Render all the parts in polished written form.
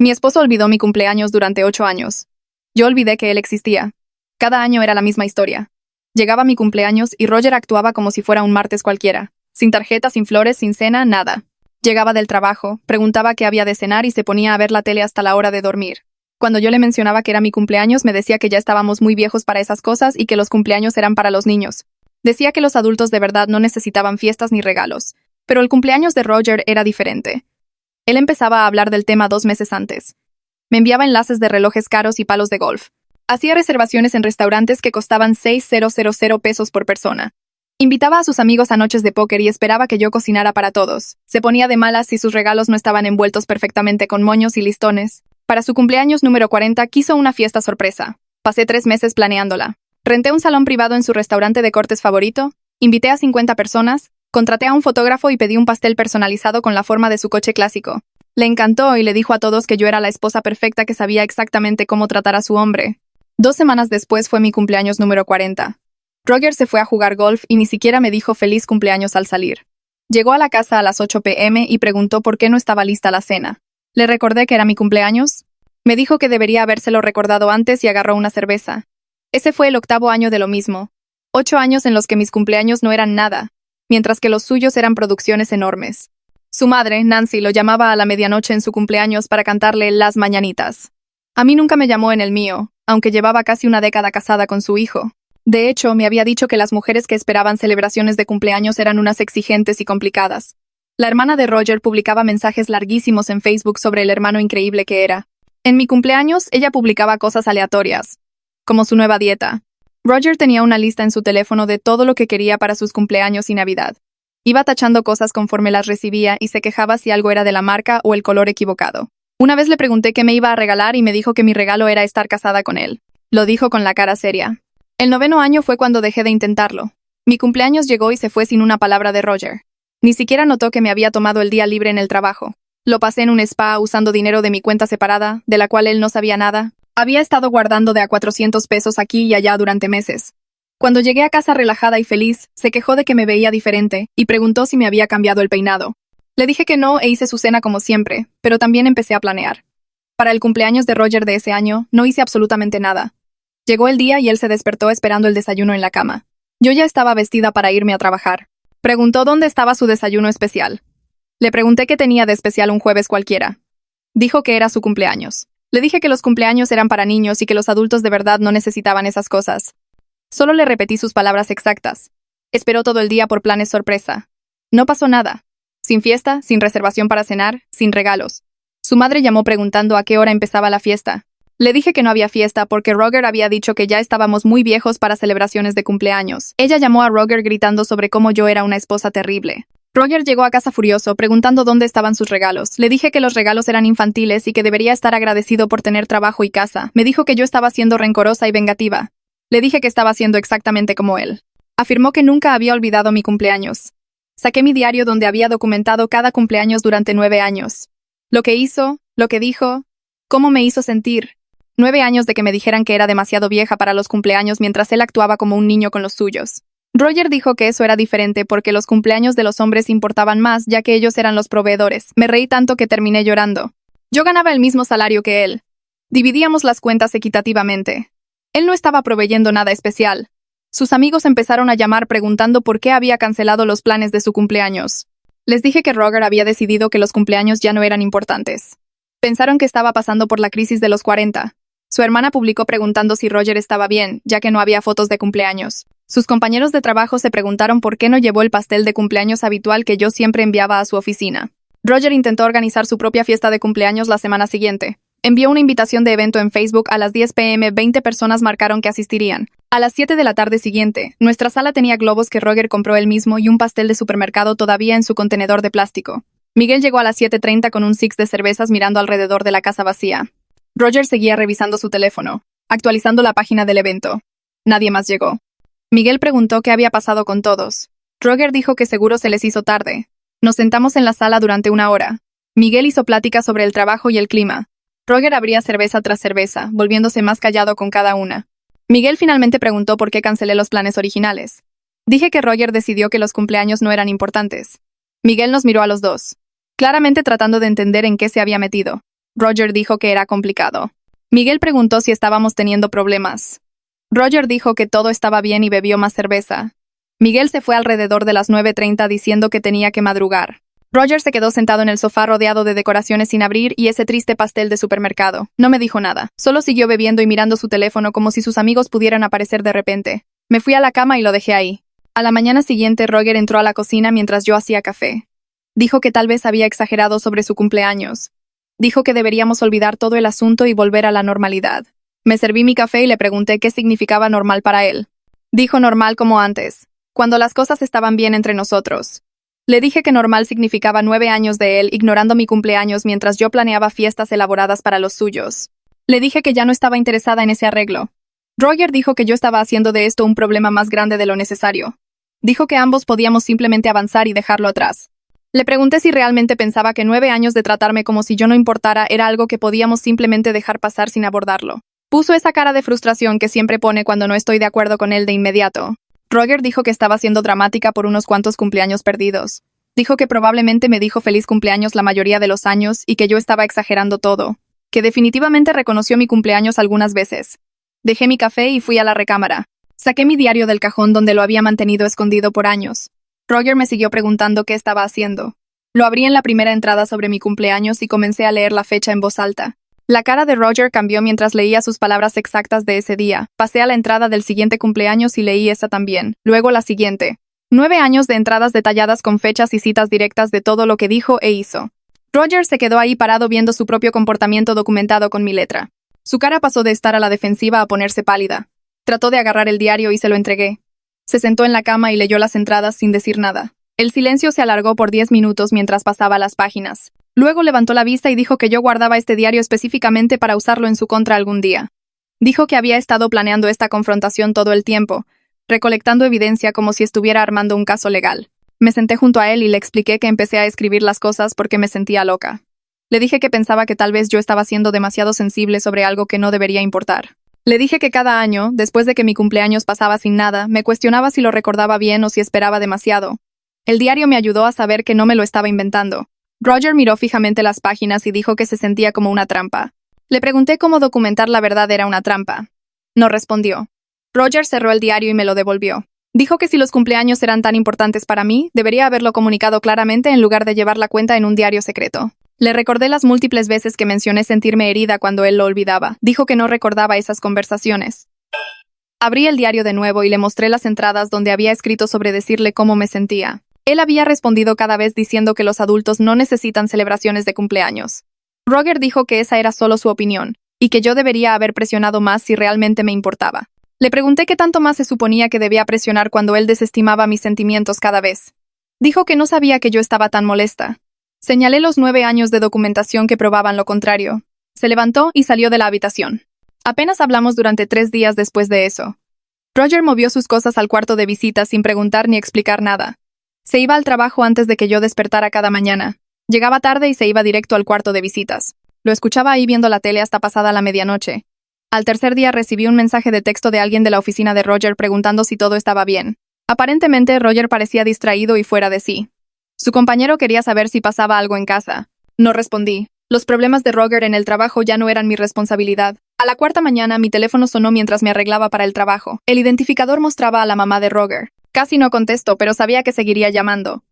Mi esposo olvidó mi cumpleaños durante 8 años. Yo olvidé que él existía. Cada año era la misma historia. Llegaba mi cumpleaños y Roger actuaba como si fuera un martes cualquiera. Sin tarjeta, sin flores, sin cena, nada. Llegaba del trabajo, preguntaba qué había de cenar y se ponía a ver la tele hasta la hora de dormir. Cuando yo le mencionaba que era mi cumpleaños, me decía que ya estábamos muy viejos para esas cosas y que los cumpleaños eran para los niños. Decía que los adultos de verdad no necesitaban fiestas ni regalos. Pero el cumpleaños de Roger era diferente. Él empezaba a hablar del tema 2 meses antes. Me enviaba enlaces de relojes caros y palos de golf. Hacía reservaciones en restaurantes que costaban $6,000 por persona. Invitaba a sus amigos a noches de póker y esperaba que yo cocinara para todos. Se ponía de malas si sus regalos no estaban envueltos perfectamente con moños y listones. Para su cumpleaños número 40 quiso una fiesta sorpresa. Pasé 3 meses planeándola. Renté un salón privado en su restaurante de cortes favorito, invité a 50 personas, contraté a un fotógrafo y pedí un pastel personalizado con la forma de su coche clásico. Le encantó y le dijo a todos que yo era la esposa perfecta que sabía exactamente cómo tratar a su hombre. 2 semanas después fue mi cumpleaños número 40. Roger se fue a jugar golf y ni siquiera me dijo feliz cumpleaños al salir. Llegó a la casa a las 8 p.m. y preguntó por qué no estaba lista la cena. Le recordé que era mi cumpleaños. Me dijo que debería habérselo recordado antes y agarró una cerveza. Ese fue el 8º año de lo mismo. 8 años en los que mis cumpleaños no eran nada, mientras que los suyos eran producciones enormes. Su madre, Nancy, lo llamaba a la medianoche en su cumpleaños para cantarle Las Mañanitas. A mí nunca me llamó en el mío, aunque llevaba casi una década casada con su hijo. De hecho, me había dicho que las mujeres que esperaban celebraciones de cumpleaños eran unas exigentes y complicadas. La hermana de Roger publicaba mensajes larguísimos en Facebook sobre el hermano increíble que era. En mi cumpleaños, ella publicaba cosas aleatorias, como su nueva dieta. Roger tenía una lista en su teléfono de todo lo que quería para sus cumpleaños y Navidad. Iba tachando cosas conforme las recibía y se quejaba si algo era de la marca o el color equivocado. Una vez le pregunté qué me iba a regalar y me dijo que mi regalo era estar casada con él. Lo dijo con la cara seria. El 9º año fue cuando dejé de intentarlo. Mi cumpleaños llegó y se fue sin una palabra de Roger. Ni siquiera notó que me había tomado el día libre en el trabajo. Lo pasé en un spa usando dinero de mi cuenta separada, de la cual él no sabía nada. Había estado guardando de a $400 aquí y allá durante meses. Cuando llegué a casa relajada y feliz, se quejó de que me veía diferente y preguntó si me había cambiado el peinado. Le dije que no e hice su cena como siempre, pero también empecé a planear. Para el cumpleaños de Roger de ese año, no hice absolutamente nada. Llegó el día y él se despertó esperando el desayuno en la cama. Yo ya estaba vestida para irme a trabajar. Preguntó dónde estaba su desayuno especial. Le pregunté qué tenía de especial un jueves cualquiera. Dijo que era su cumpleaños. Le dije que los cumpleaños eran para niños y que los adultos de verdad no necesitaban esas cosas. Solo le repetí sus palabras exactas. Esperó todo el día por planes sorpresa. No pasó nada. Sin fiesta, sin reservación para cenar, sin regalos. Su madre llamó preguntando a qué hora empezaba la fiesta. Le dije que no había fiesta porque Roger había dicho que ya estábamos muy viejos para celebraciones de cumpleaños. Ella llamó a Roger gritando sobre cómo yo era una esposa terrible. Roger llegó a casa furioso, preguntando dónde estaban sus regalos. Le dije que los regalos eran infantiles y que debería estar agradecido por tener trabajo y casa. Me dijo que yo estaba siendo rencorosa y vengativa. Le dije que estaba haciendo exactamente como él. Afirmó que nunca había olvidado mi cumpleaños. Saqué mi diario donde había documentado cada cumpleaños durante 9 años. Lo que hizo, lo que dijo, cómo me hizo sentir. 9 años de que me dijeran que era demasiado vieja para los cumpleaños mientras él actuaba como un niño con los suyos. Roger dijo que eso era diferente porque los cumpleaños de los hombres importaban más ya que ellos eran los proveedores. Me reí tanto que terminé llorando. Yo ganaba el mismo salario que él. Dividíamos las cuentas equitativamente. Él no estaba proveyendo nada especial. Sus amigos empezaron a llamar preguntando por qué había cancelado los planes de su cumpleaños. Les dije que Roger había decidido que los cumpleaños ya no eran importantes. Pensaron que estaba pasando por la crisis de los 40. Su hermana publicó preguntando si Roger estaba bien, ya que no había fotos de cumpleaños. Sus compañeros de trabajo se preguntaron por qué no llevó el pastel de cumpleaños habitual que yo siempre enviaba a su oficina. Roger intentó organizar su propia fiesta de cumpleaños la semana siguiente. Envió una invitación de evento en Facebook a las 10 p.m. 20 personas marcaron que asistirían. A las 7 de la tarde siguiente, nuestra sala tenía globos que Roger compró él mismo y un pastel de supermercado todavía en su contenedor de plástico. Miguel llegó a las 7:30 con un six de cervezas mirando alrededor de la casa vacía. Roger seguía revisando su teléfono, actualizando la página del evento. Nadie más llegó. Miguel preguntó qué había pasado con todos. Roger dijo que seguro se les hizo tarde. Nos sentamos en la sala durante 1 hora. Miguel hizo pláticas sobre el trabajo y el clima. Roger abría cerveza tras cerveza, volviéndose más callado con cada una. Miguel finalmente preguntó por qué cancelé los planes originales. Dije que Roger decidió que los cumpleaños no eran importantes. Miguel nos miró a los dos, claramente tratando de entender en qué se había metido. Roger dijo que era complicado. Miguel preguntó si estábamos teniendo problemas. Roger dijo que todo estaba bien y bebió más cerveza. Miguel se fue alrededor de las 9:30 diciendo que tenía que madrugar. Roger se quedó sentado en el sofá rodeado de decoraciones sin abrir y ese triste pastel de supermercado. No me dijo nada. Solo siguió bebiendo y mirando su teléfono como si sus amigos pudieran aparecer de repente. Me fui a la cama y lo dejé ahí. A la mañana siguiente, Roger entró a la cocina mientras yo hacía café. Dijo que tal vez había exagerado sobre su cumpleaños. Dijo que deberíamos olvidar todo el asunto y volver a la normalidad. Me serví mi café y le pregunté qué significaba normal para él. Dijo normal como antes, cuando las cosas estaban bien entre nosotros. Le dije que normal significaba 9 años de él ignorando mi cumpleaños mientras yo planeaba fiestas elaboradas para los suyos. Le dije que ya no estaba interesada en ese arreglo. Roger dijo que yo estaba haciendo de esto un problema más grande de lo necesario. Dijo que ambos podíamos simplemente avanzar y dejarlo atrás. Le pregunté si realmente pensaba que 9 años de tratarme como si yo no importara era algo que podíamos simplemente dejar pasar sin abordarlo. Puso esa cara de frustración que siempre pone cuando no estoy de acuerdo con él de inmediato. Roger dijo que estaba siendo dramática por unos cuantos cumpleaños perdidos. Dijo que probablemente me dijo feliz cumpleaños la mayoría de los años y que yo estaba exagerando todo. Que definitivamente reconoció mi cumpleaños algunas veces. Dejé mi café y fui a la recámara. Saqué mi diario del cajón donde lo había mantenido escondido por años. Roger me siguió preguntando qué estaba haciendo. Lo abrí en la primera entrada sobre mi cumpleaños y comencé a leer la fecha en voz alta. La cara de Roger cambió mientras leía sus palabras exactas de ese día. Pasé a la entrada del siguiente cumpleaños y leí esa también. Luego la siguiente. 9 años de entradas detalladas con fechas y citas directas de todo lo que dijo e hizo. Roger se quedó ahí parado viendo su propio comportamiento documentado con mi letra. Su cara pasó de estar a la defensiva a ponerse pálida. Trató de agarrar el diario y se lo entregué. Se sentó en la cama y leyó las entradas sin decir nada. El silencio se alargó por 10 minutos mientras pasaba las páginas. Luego levantó la vista y dijo que yo guardaba este diario específicamente para usarlo en su contra algún día. Dijo que había estado planeando esta confrontación todo el tiempo, recolectando evidencia como si estuviera armando un caso legal. Me senté junto a él y le expliqué que empecé a escribir las cosas porque me sentía loca. Le dije que pensaba que tal vez yo estaba siendo demasiado sensible sobre algo que no debería importar. Le dije que cada año, después de que mi cumpleaños pasaba sin nada, me cuestionaba si lo recordaba bien o si esperaba demasiado. El diario me ayudó a saber que no me lo estaba inventando. Roger miró fijamente las páginas y dijo que se sentía como una trampa. Le pregunté cómo documentar la verdad era una trampa. No respondió. Roger cerró el diario y me lo devolvió. Dijo que si los cumpleaños eran tan importantes para mí, debería haberlo comunicado claramente en lugar de llevar la cuenta en un diario secreto. Le recordé las múltiples veces que mencioné sentirme herida cuando él lo olvidaba. Dijo que no recordaba esas conversaciones. Abrí el diario de nuevo y le mostré las entradas donde había escrito sobre decirle cómo me sentía. Él había respondido cada vez diciendo que los adultos no necesitan celebraciones de cumpleaños. Roger dijo que esa era solo su opinión, y que yo debería haber presionado más si realmente me importaba. Le pregunté qué tanto más se suponía que debía presionar cuando él desestimaba mis sentimientos cada vez. Dijo que no sabía que yo estaba tan molesta. Señalé los 9 años de documentación que probaban lo contrario. Se levantó y salió de la habitación. Apenas hablamos durante 3 días después de eso. Roger movió sus cosas al cuarto de visitas sin preguntar ni explicar nada. Se iba al trabajo antes de que yo despertara cada mañana. Llegaba tarde y se iba directo al cuarto de visitas. Lo escuchaba ahí viendo la tele hasta pasada la medianoche. Al tercer día recibí un mensaje de texto de alguien de la oficina de Roger preguntando si todo estaba bien. Aparentemente, Roger parecía distraído y fuera de sí. Su compañero quería saber si pasaba algo en casa. No respondí. Los problemas de Roger en el trabajo ya no eran mi responsabilidad. A la cuarta mañana, mi teléfono sonó mientras me arreglaba para el trabajo. El identificador mostraba a la mamá de Roger. Casi no contestó, pero sabía que seguiría llamando.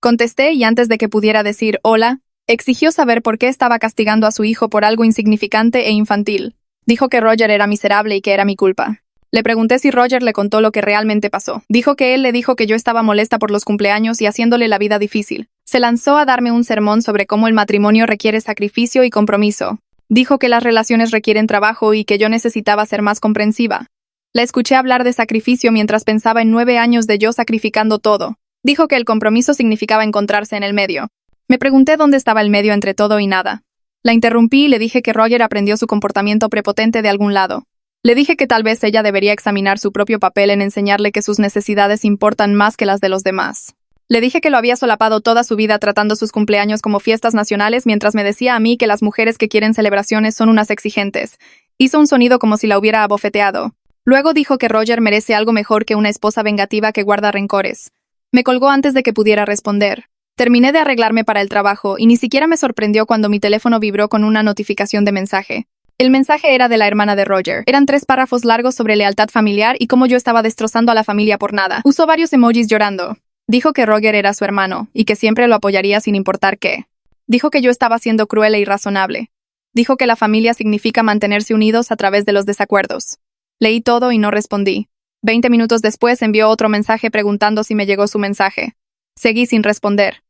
Contesté y antes de que pudiera decir hola, exigió saber por qué estaba castigando a su hijo por algo insignificante e infantil. Dijo que Roger era miserable y que era mi culpa. Le pregunté si Roger le contó lo que realmente pasó. Dijo que él le dijo que yo estaba molesta por los cumpleaños y haciéndole la vida difícil. Se lanzó a darme un sermón sobre cómo el matrimonio requiere sacrificio y compromiso. Dijo que las relaciones requieren trabajo y que yo necesitaba ser más comprensiva. La escuché hablar de sacrificio mientras pensaba en 9 años de yo sacrificando todo. Dijo que el compromiso significaba encontrarse en el medio. Me pregunté dónde estaba el medio entre todo y nada. La interrumpí y le dije que Roger aprendió su comportamiento prepotente de algún lado. Le dije que tal vez ella debería examinar su propio papel en enseñarle que sus necesidades importan más que las de los demás. Le dije que lo había solapado toda su vida tratando sus cumpleaños como fiestas nacionales mientras me decía a mí que las mujeres que quieren celebraciones son unas exigentes. Hizo un sonido como si la hubiera abofeteado. Luego dijo que Roger merece algo mejor que una esposa vengativa que guarda rencores. Me colgó antes de que pudiera responder. Terminé de arreglarme para el trabajo y ni siquiera me sorprendió cuando mi teléfono vibró con una notificación de mensaje. El mensaje era de la hermana de Roger. Eran 3 párrafos largos sobre lealtad familiar y cómo yo estaba destrozando a la familia por nada. Usó varios emojis llorando. Dijo que Roger era su hermano y que siempre lo apoyaría sin importar qué. Dijo que yo estaba siendo cruel e irrazonable. Dijo que la familia significa mantenerse unidos a través de los desacuerdos. Leí todo y no respondí. 20 minutos después envió otro mensaje preguntando si me llegó su mensaje. Seguí sin responder.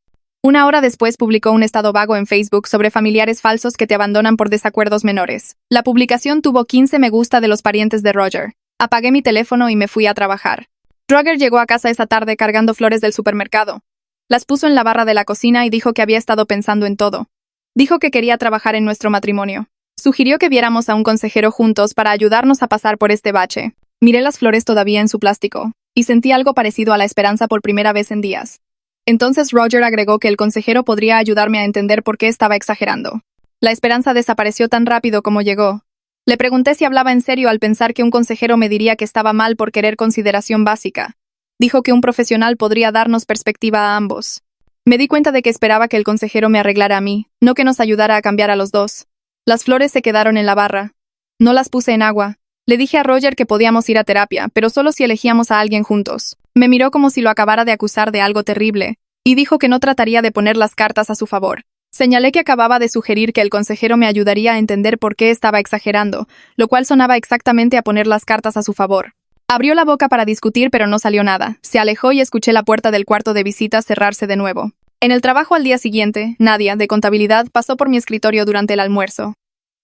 1 hora después publicó un estado vago en Facebook sobre familiares falsos que te abandonan por desacuerdos menores. La publicación tuvo 15 me gusta de los parientes de Roger. Apagué mi teléfono y me fui a trabajar. Roger llegó a casa esa tarde cargando flores del supermercado. Las puso en la barra de la cocina y dijo que había estado pensando en todo. Dijo que quería trabajar en nuestro matrimonio. Sugirió que viéramos a un consejero juntos para ayudarnos a pasar por este bache. Miré las flores todavía en su plástico, y sentí algo parecido a la esperanza por primera vez en días. Entonces Roger agregó que el consejero podría ayudarme a entender por qué estaba exagerando. La esperanza desapareció tan rápido como llegó. Le pregunté si hablaba en serio al pensar que un consejero me diría que estaba mal por querer consideración básica. Dijo que un profesional podría darnos perspectiva a ambos. Me di cuenta de que esperaba que el consejero me arreglara a mí, no que nos ayudara a cambiar a los dos. Las flores se quedaron en la barra. No las puse en agua. Le dije a Roger que podíamos ir a terapia, pero solo si elegíamos a alguien juntos. Me miró como si lo acabara de acusar de algo terrible, y dijo que no trataría de poner las cartas a su favor. Señalé que acababa de sugerir que el consejero me ayudaría a entender por qué estaba exagerando, lo cual sonaba exactamente a poner las cartas a su favor. Abrió la boca para discutir, pero no salió nada. Se alejó y escuché la puerta del cuarto de visitas cerrarse de nuevo. En el trabajo al día siguiente, Nadia, de contabilidad, pasó por mi escritorio durante el almuerzo.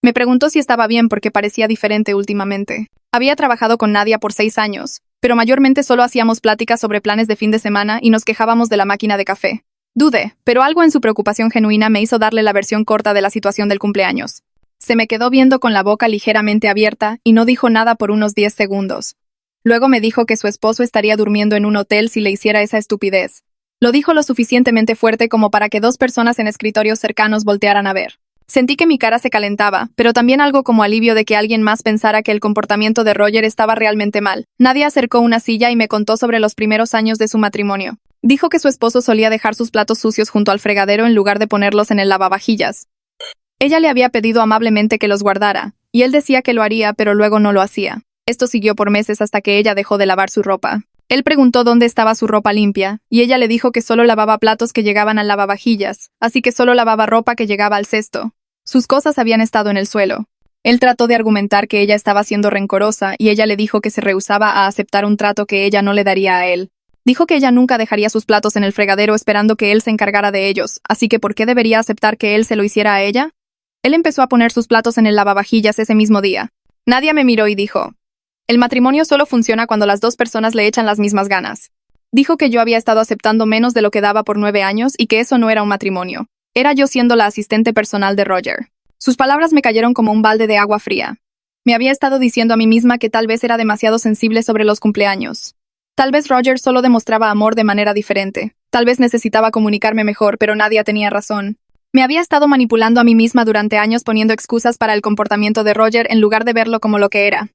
Me preguntó si estaba bien porque parecía diferente últimamente. Había trabajado con Nadia por 6 años, pero mayormente solo hacíamos pláticas sobre planes de fin de semana y nos quejábamos de la máquina de café. Dudé, pero algo en su preocupación genuina me hizo darle la versión corta de la situación del cumpleaños. Se me quedó viendo con la boca ligeramente abierta y no dijo nada por unos 10 segundos. Luego me dijo que su esposo estaría durmiendo en un hotel si le hiciera esa estupidez. Lo dijo lo suficientemente fuerte como para que 2 personas en escritorios cercanos voltearan a ver. Sentí que mi cara se calentaba, pero también algo como alivio de que alguien más pensara que el comportamiento de Roger estaba realmente mal. Nadia acercó una silla y me contó sobre los primeros años de su matrimonio. Dijo que su esposo solía dejar sus platos sucios junto al fregadero en lugar de ponerlos en el lavavajillas. Ella le había pedido amablemente que los guardara, y él decía que lo haría, pero luego no lo hacía. Esto siguió por meses hasta que ella dejó de lavar su ropa. Él preguntó dónde estaba su ropa limpia, y ella le dijo que solo lavaba platos que llegaban al lavavajillas, así que solo lavaba ropa que llegaba al cesto. Sus cosas habían estado en el suelo. Él trató de argumentar que ella estaba siendo rencorosa y ella le dijo que se rehusaba a aceptar un trato que ella no le daría a él. Dijo que ella nunca dejaría sus platos en el fregadero esperando que él se encargara de ellos, así que ¿por qué debería aceptar que él se lo hiciera a ella? Él empezó a poner sus platos en el lavavajillas ese mismo día. Nadia me miró y dijo: el matrimonio solo funciona cuando las 2 personas le echan las mismas ganas. Dijo que yo había estado aceptando menos de lo que daba por 9 años y que eso no era un matrimonio. Era yo siendo la asistente personal de Roger. Sus palabras me cayeron como un balde de agua fría. Me había estado diciendo a mí misma que tal vez era demasiado sensible sobre los cumpleaños. Tal vez Roger solo demostraba amor de manera diferente. Tal vez necesitaba comunicarme mejor, pero Nadia tenía razón. Me había estado manipulando a mí misma durante años poniendo excusas para el comportamiento de Roger en lugar de verlo como lo que era.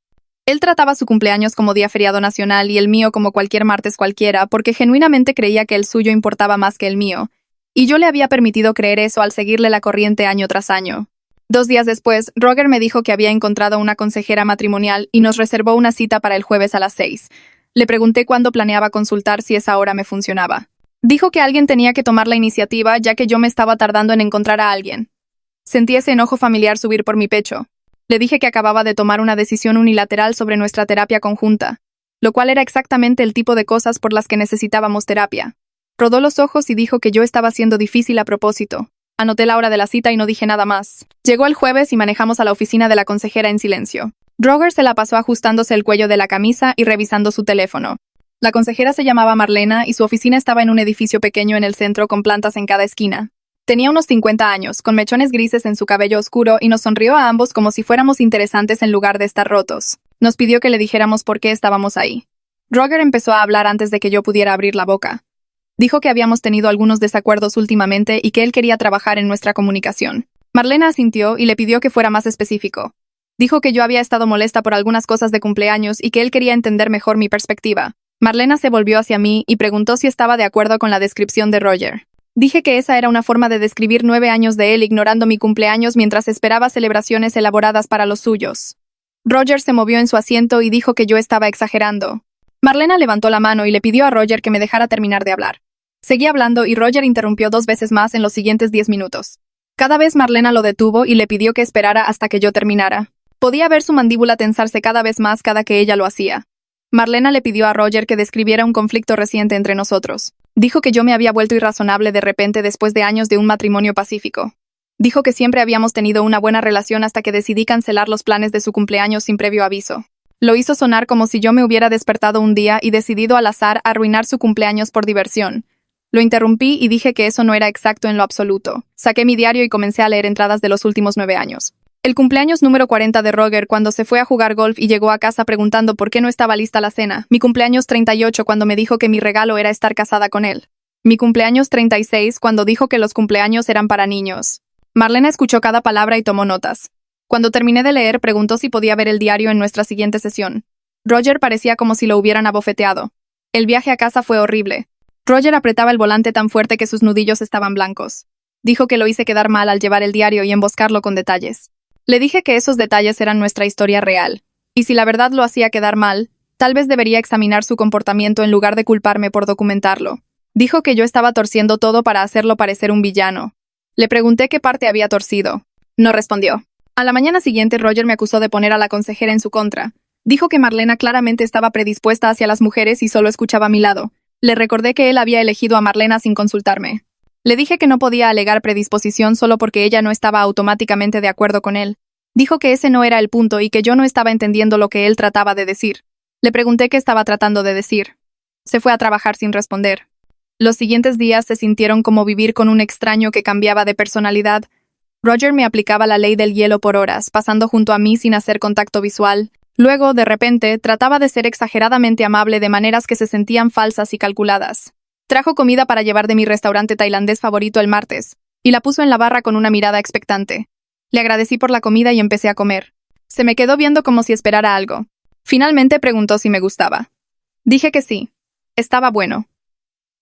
Él trataba su cumpleaños como día feriado nacional y el mío como cualquier martes cualquiera porque genuinamente creía que el suyo importaba más que el mío. Y yo le había permitido creer eso al seguirle la corriente año tras año. 2 días después, Roger me dijo que había encontrado una consejera matrimonial y nos reservó una cita para el jueves a las 6. Le pregunté cuándo planeaba consultar si esa hora me funcionaba. Dijo que alguien tenía que tomar la iniciativa ya que yo me estaba tardando en encontrar a alguien. Sentí ese enojo familiar subir por mi pecho. Le dije que acababa de tomar una decisión unilateral sobre nuestra terapia conjunta, lo cual era exactamente el tipo de cosas por las que necesitábamos terapia. Rodó los ojos y dijo que yo estaba siendo difícil a propósito. Anoté la hora de la cita y no dije nada más. Llegó el jueves y manejamos a la oficina de la consejera en silencio. Roger se la pasó ajustándose el cuello de la camisa y revisando su teléfono. La consejera se llamaba Marlena y su oficina estaba en un edificio pequeño en el centro con plantas en cada esquina. Tenía unos 50 años, con mechones grises en su cabello oscuro y nos sonrió a ambos como si fuéramos interesantes en lugar de estar rotos. Nos pidió que le dijéramos por qué estábamos ahí. Roger empezó a hablar antes de que yo pudiera abrir la boca. Dijo que habíamos tenido algunos desacuerdos últimamente y que él quería trabajar en nuestra comunicación. Marlena asintió y le pidió que fuera más específico. Dijo que yo había estado molesta por algunas cosas de cumpleaños y que él quería entender mejor mi perspectiva. Marlena se volvió hacia mí y preguntó si estaba de acuerdo con la descripción de Roger. Dije que esa era una forma de describir 9 años de él ignorando mi cumpleaños mientras esperaba celebraciones elaboradas para los suyos. Roger se movió en su asiento y dijo que yo estaba exagerando. Marlena levantó la mano y le pidió a Roger que me dejara terminar de hablar. Seguí hablando y Roger interrumpió 2 veces más en los siguientes 10 minutos. Cada vez Marlena lo detuvo y le pidió que esperara hasta que yo terminara. Podía ver su mandíbula tensarse cada vez más cada que ella lo hacía. Marlena le pidió a Roger que describiera un conflicto reciente entre nosotros. Dijo que yo me había vuelto irrazonable de repente después de años de un matrimonio pacífico. Dijo que siempre habíamos tenido una buena relación hasta que decidí cancelar los planes de su cumpleaños sin previo aviso. Lo hizo sonar como si yo me hubiera despertado un día y decidido al azar arruinar su cumpleaños por diversión. Lo interrumpí y dije que eso no era exacto en lo absoluto. Saqué mi diario y comencé a leer entradas de los últimos 9 años. El cumpleaños número 40 de Roger cuando se fue a jugar golf y llegó a casa preguntando por qué no estaba lista la cena. Mi cumpleaños 38 cuando me dijo que mi regalo era estar casada con él. Mi cumpleaños 36 cuando dijo que los cumpleaños eran para niños. Marlena escuchó cada palabra y tomó notas. Cuando terminé de leer, preguntó si podía ver el diario en nuestra siguiente sesión. Roger parecía como si lo hubieran abofeteado. El viaje a casa fue horrible. Roger apretaba el volante tan fuerte que sus nudillos estaban blancos. Dijo que lo hice quedar mal al llevar el diario y emboscarlo con detalles. Le dije que esos detalles eran nuestra historia real, y si la verdad lo hacía quedar mal, tal vez debería examinar su comportamiento en lugar de culparme por documentarlo. Dijo que yo estaba torciendo todo para hacerlo parecer un villano. Le pregunté qué parte había torcido. No respondió. A la mañana siguiente Roger me acusó de poner a la consejera en su contra. Dijo que Marlena claramente estaba predispuesta hacia las mujeres y solo escuchaba a mi lado. Le recordé que él había elegido a Marlena sin consultarme. Le dije que no podía alegar predisposición solo porque ella no estaba automáticamente de acuerdo con él. Dijo que ese no era el punto y que yo no estaba entendiendo lo que él trataba de decir. Le pregunté qué estaba tratando de decir. Se fue a trabajar sin responder. Los siguientes días se sintieron como vivir con un extraño que cambiaba de personalidad. Roger me aplicaba la ley del hielo por horas, pasando junto a mí sin hacer contacto visual. Luego, de repente, trataba de ser exageradamente amable de maneras que se sentían falsas y calculadas. Trajo comida para llevar de mi restaurante tailandés favorito el martes, y la puso en la barra con una mirada expectante. Le agradecí por la comida y empecé a comer. Se me quedó viendo como si esperara algo. Finalmente preguntó si me gustaba. Dije que sí. Estaba bueno.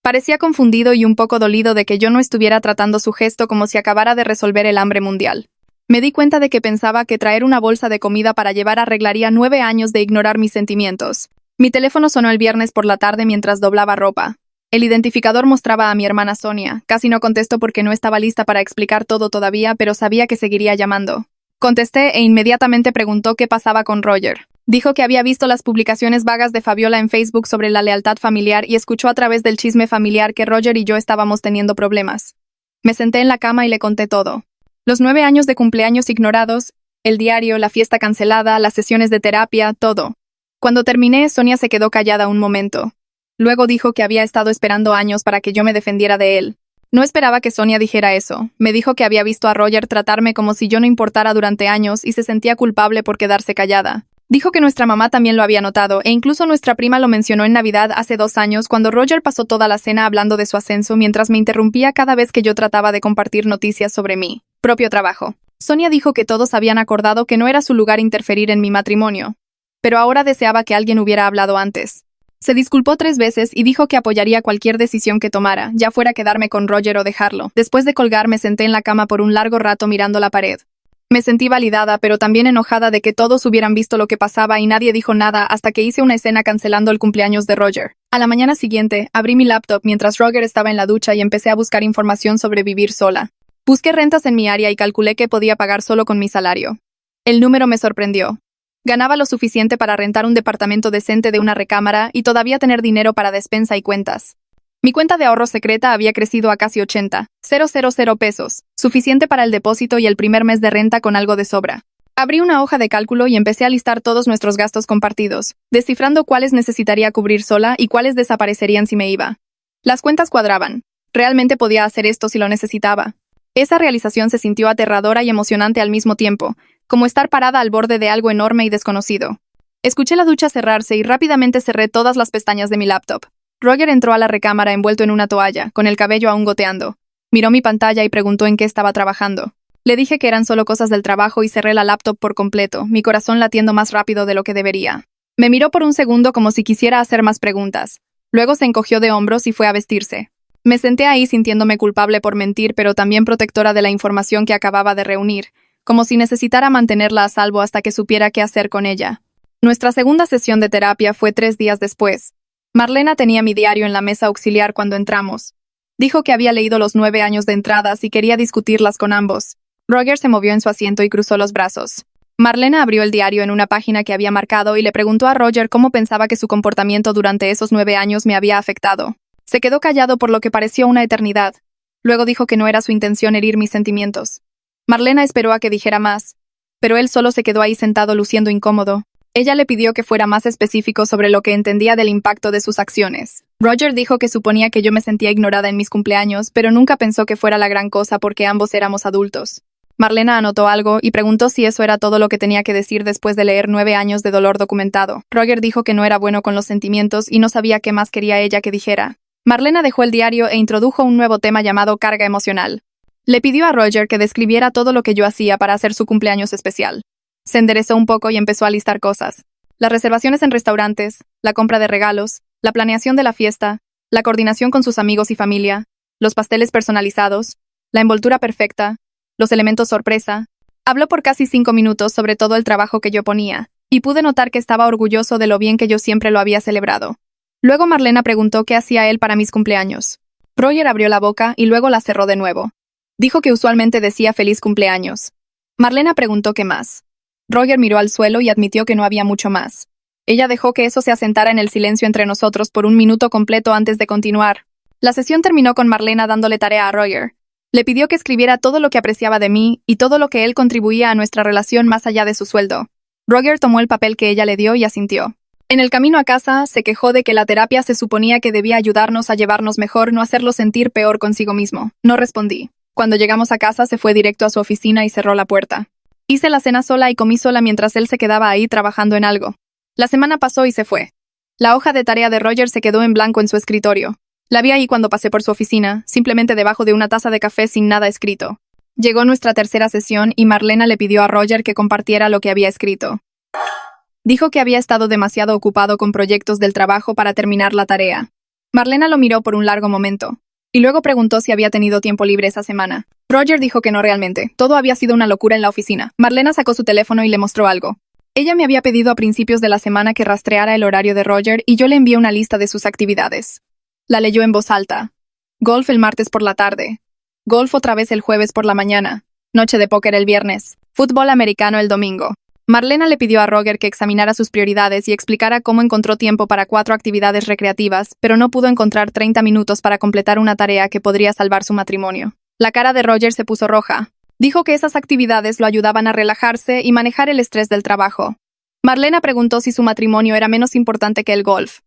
Parecía confundido y un poco dolido de que yo no estuviera tratando su gesto como si acabara de resolver el hambre mundial. Me di cuenta de que pensaba que traer una bolsa de comida para llevar arreglaría 9 años de ignorar mis sentimientos. Mi teléfono sonó el viernes por la tarde mientras doblaba ropa. El identificador mostraba a mi hermana Sonia. Casi no contesto porque no estaba lista para explicar todo todavía, pero sabía que seguiría llamando. Contesté e inmediatamente preguntó qué pasaba con Roger. Dijo que había visto las publicaciones vagas de Fabiola en Facebook sobre la lealtad familiar y escuchó a través del chisme familiar que Roger y yo estábamos teniendo problemas. Me senté en la cama y le conté todo. Los 9 años de cumpleaños ignorados, el diario, la fiesta cancelada, las sesiones de terapia, todo. Cuando terminé, Sonia se quedó callada un momento. Luego dijo que había estado esperando años para que yo me defendiera de él. No esperaba que Sonia dijera eso. Me dijo que había visto a Roger tratarme como si yo no importara durante años y se sentía culpable por quedarse callada. Dijo que nuestra mamá también lo había notado e incluso nuestra prima lo mencionó en Navidad hace 2 años cuando Roger pasó toda la cena hablando de su ascenso mientras me interrumpía cada vez que yo trataba de compartir noticias sobre mi propio trabajo. Sonia dijo que todos habían acordado que no era su lugar interferir en mi matrimonio, pero ahora deseaba que alguien hubiera hablado antes. Se disculpó 3 veces y dijo que apoyaría cualquier decisión que tomara, ya fuera quedarme con Roger o dejarlo. Después de colgar me senté en la cama por un largo rato mirando la pared. Me sentí validada, pero también enojada de que todos hubieran visto lo que pasaba y nadie dijo nada hasta que hice una escena cancelando el cumpleaños de Roger. A la mañana siguiente, abrí mi laptop mientras Roger estaba en la ducha y empecé a buscar información sobre vivir sola. Busqué rentas en mi área y calculé que podía pagar solo con mi salario. El número me sorprendió. Ganaba lo suficiente para rentar un departamento decente de una recámara y todavía tener dinero para despensa y cuentas. Mi cuenta de ahorro secreta había crecido a casi 80,000 pesos, suficiente para el depósito y el primer mes de renta con algo de sobra. Abrí una hoja de cálculo y empecé a listar todos nuestros gastos compartidos, descifrando cuáles necesitaría cubrir sola y cuáles desaparecerían si me iba. Las cuentas cuadraban. Realmente podía hacer esto si lo necesitaba. Esa realización se sintió aterradora y emocionante al mismo tiempo, como estar parada al borde de algo enorme y desconocido. Escuché la ducha cerrarse y rápidamente cerré todas las pestañas de mi laptop. Roger entró a la recámara envuelto en una toalla, con el cabello aún goteando. Miró mi pantalla y preguntó en qué estaba trabajando. Le dije que eran solo cosas del trabajo y cerré la laptop por completo, mi corazón latiendo más rápido de lo que debería. Me miró por un segundo como si quisiera hacer más preguntas. Luego se encogió de hombros y fue a vestirse. Me senté ahí sintiéndome culpable por mentir, pero también protectora de la información que acababa de reunir, como si necesitara mantenerla a salvo hasta que supiera qué hacer con ella. Nuestra segunda sesión de terapia fue 3 días después. Marlena tenía mi diario en la mesa auxiliar cuando entramos. Dijo que había leído los 9 años de entradas y quería discutirlas con ambos. Roger se movió en su asiento y cruzó los brazos. Marlena abrió el diario en una página que había marcado y le preguntó a Roger cómo pensaba que su comportamiento durante esos 9 años me había afectado. Se quedó callado por lo que pareció una eternidad. Luego dijo que no era su intención herir mis sentimientos. Marlena esperó a que dijera más, pero él solo se quedó ahí sentado luciendo incómodo. Ella le pidió que fuera más específico sobre lo que entendía del impacto de sus acciones. Roger dijo que suponía que yo me sentía ignorada en mis cumpleaños, pero nunca pensó que fuera la gran cosa porque ambos éramos adultos. Marlena anotó algo y preguntó si eso era todo lo que tenía que decir después de leer 9 años de dolor documentado. Roger dijo que no era bueno con los sentimientos y no sabía qué más quería ella que dijera. Marlena dejó el diario e introdujo un nuevo tema llamado carga emocional. Le pidió a Roger que describiera todo lo que yo hacía para hacer su cumpleaños especial. Se enderezó un poco y empezó a listar cosas. Las reservaciones en restaurantes, la compra de regalos, la planeación de la fiesta, la coordinación con sus amigos y familia, los pasteles personalizados, la envoltura perfecta, los elementos sorpresa. Habló por casi 5 minutos sobre todo el trabajo que yo ponía, y pude notar que estaba orgulloso de lo bien que yo siempre lo había celebrado. Luego Marlena preguntó qué hacía él para mis cumpleaños. Roger abrió la boca y luego la cerró de nuevo. Dijo que usualmente decía feliz cumpleaños. Marlena preguntó qué más. Roger miró al suelo y admitió que no había mucho más. Ella dejó que eso se asentara en el silencio entre nosotros por 1 minuto completo antes de continuar. La sesión terminó con Marlena dándole tarea a Roger. Le pidió que escribiera todo lo que apreciaba de mí y todo lo que él contribuía a nuestra relación más allá de su sueldo. Roger tomó el papel que ella le dio y asintió. En el camino a casa, se quejó de que la terapia se suponía que debía ayudarnos a llevarnos mejor, no hacerlo sentir peor consigo mismo. No respondí. Cuando llegamos a casa, se fue directo a su oficina y cerró la puerta. Hice la cena sola y comí sola mientras él se quedaba ahí trabajando en algo. La semana pasó y se fue. La hoja de tarea de Roger se quedó en blanco en su escritorio. La vi ahí cuando pasé por su oficina, simplemente debajo de una taza de café sin nada escrito. Llegó nuestra tercera sesión y Marlena le pidió a Roger que compartiera lo que había escrito. Dijo que había estado demasiado ocupado con proyectos del trabajo para terminar la tarea. Marlena lo miró por un largo momento, y luego preguntó si había tenido tiempo libre esa semana. Roger dijo que no realmente, todo había sido una locura en la oficina. Marlena sacó su teléfono y le mostró algo. Ella me había pedido a principios de la semana que rastreara el horario de Roger y yo le envié una lista de sus actividades. La leyó en voz alta. Golf el martes por la tarde. Golf otra vez el jueves por la mañana. Noche de póker el viernes. Fútbol americano el domingo. Marlena le pidió a Roger que examinara sus prioridades y explicara cómo encontró tiempo para 4 actividades recreativas, pero no pudo encontrar 30 minutos para completar una tarea que podría salvar su matrimonio. La cara de Roger se puso roja. Dijo que esas actividades lo ayudaban a relajarse y manejar el estrés del trabajo. Marlena preguntó si su matrimonio era menos importante que el golf.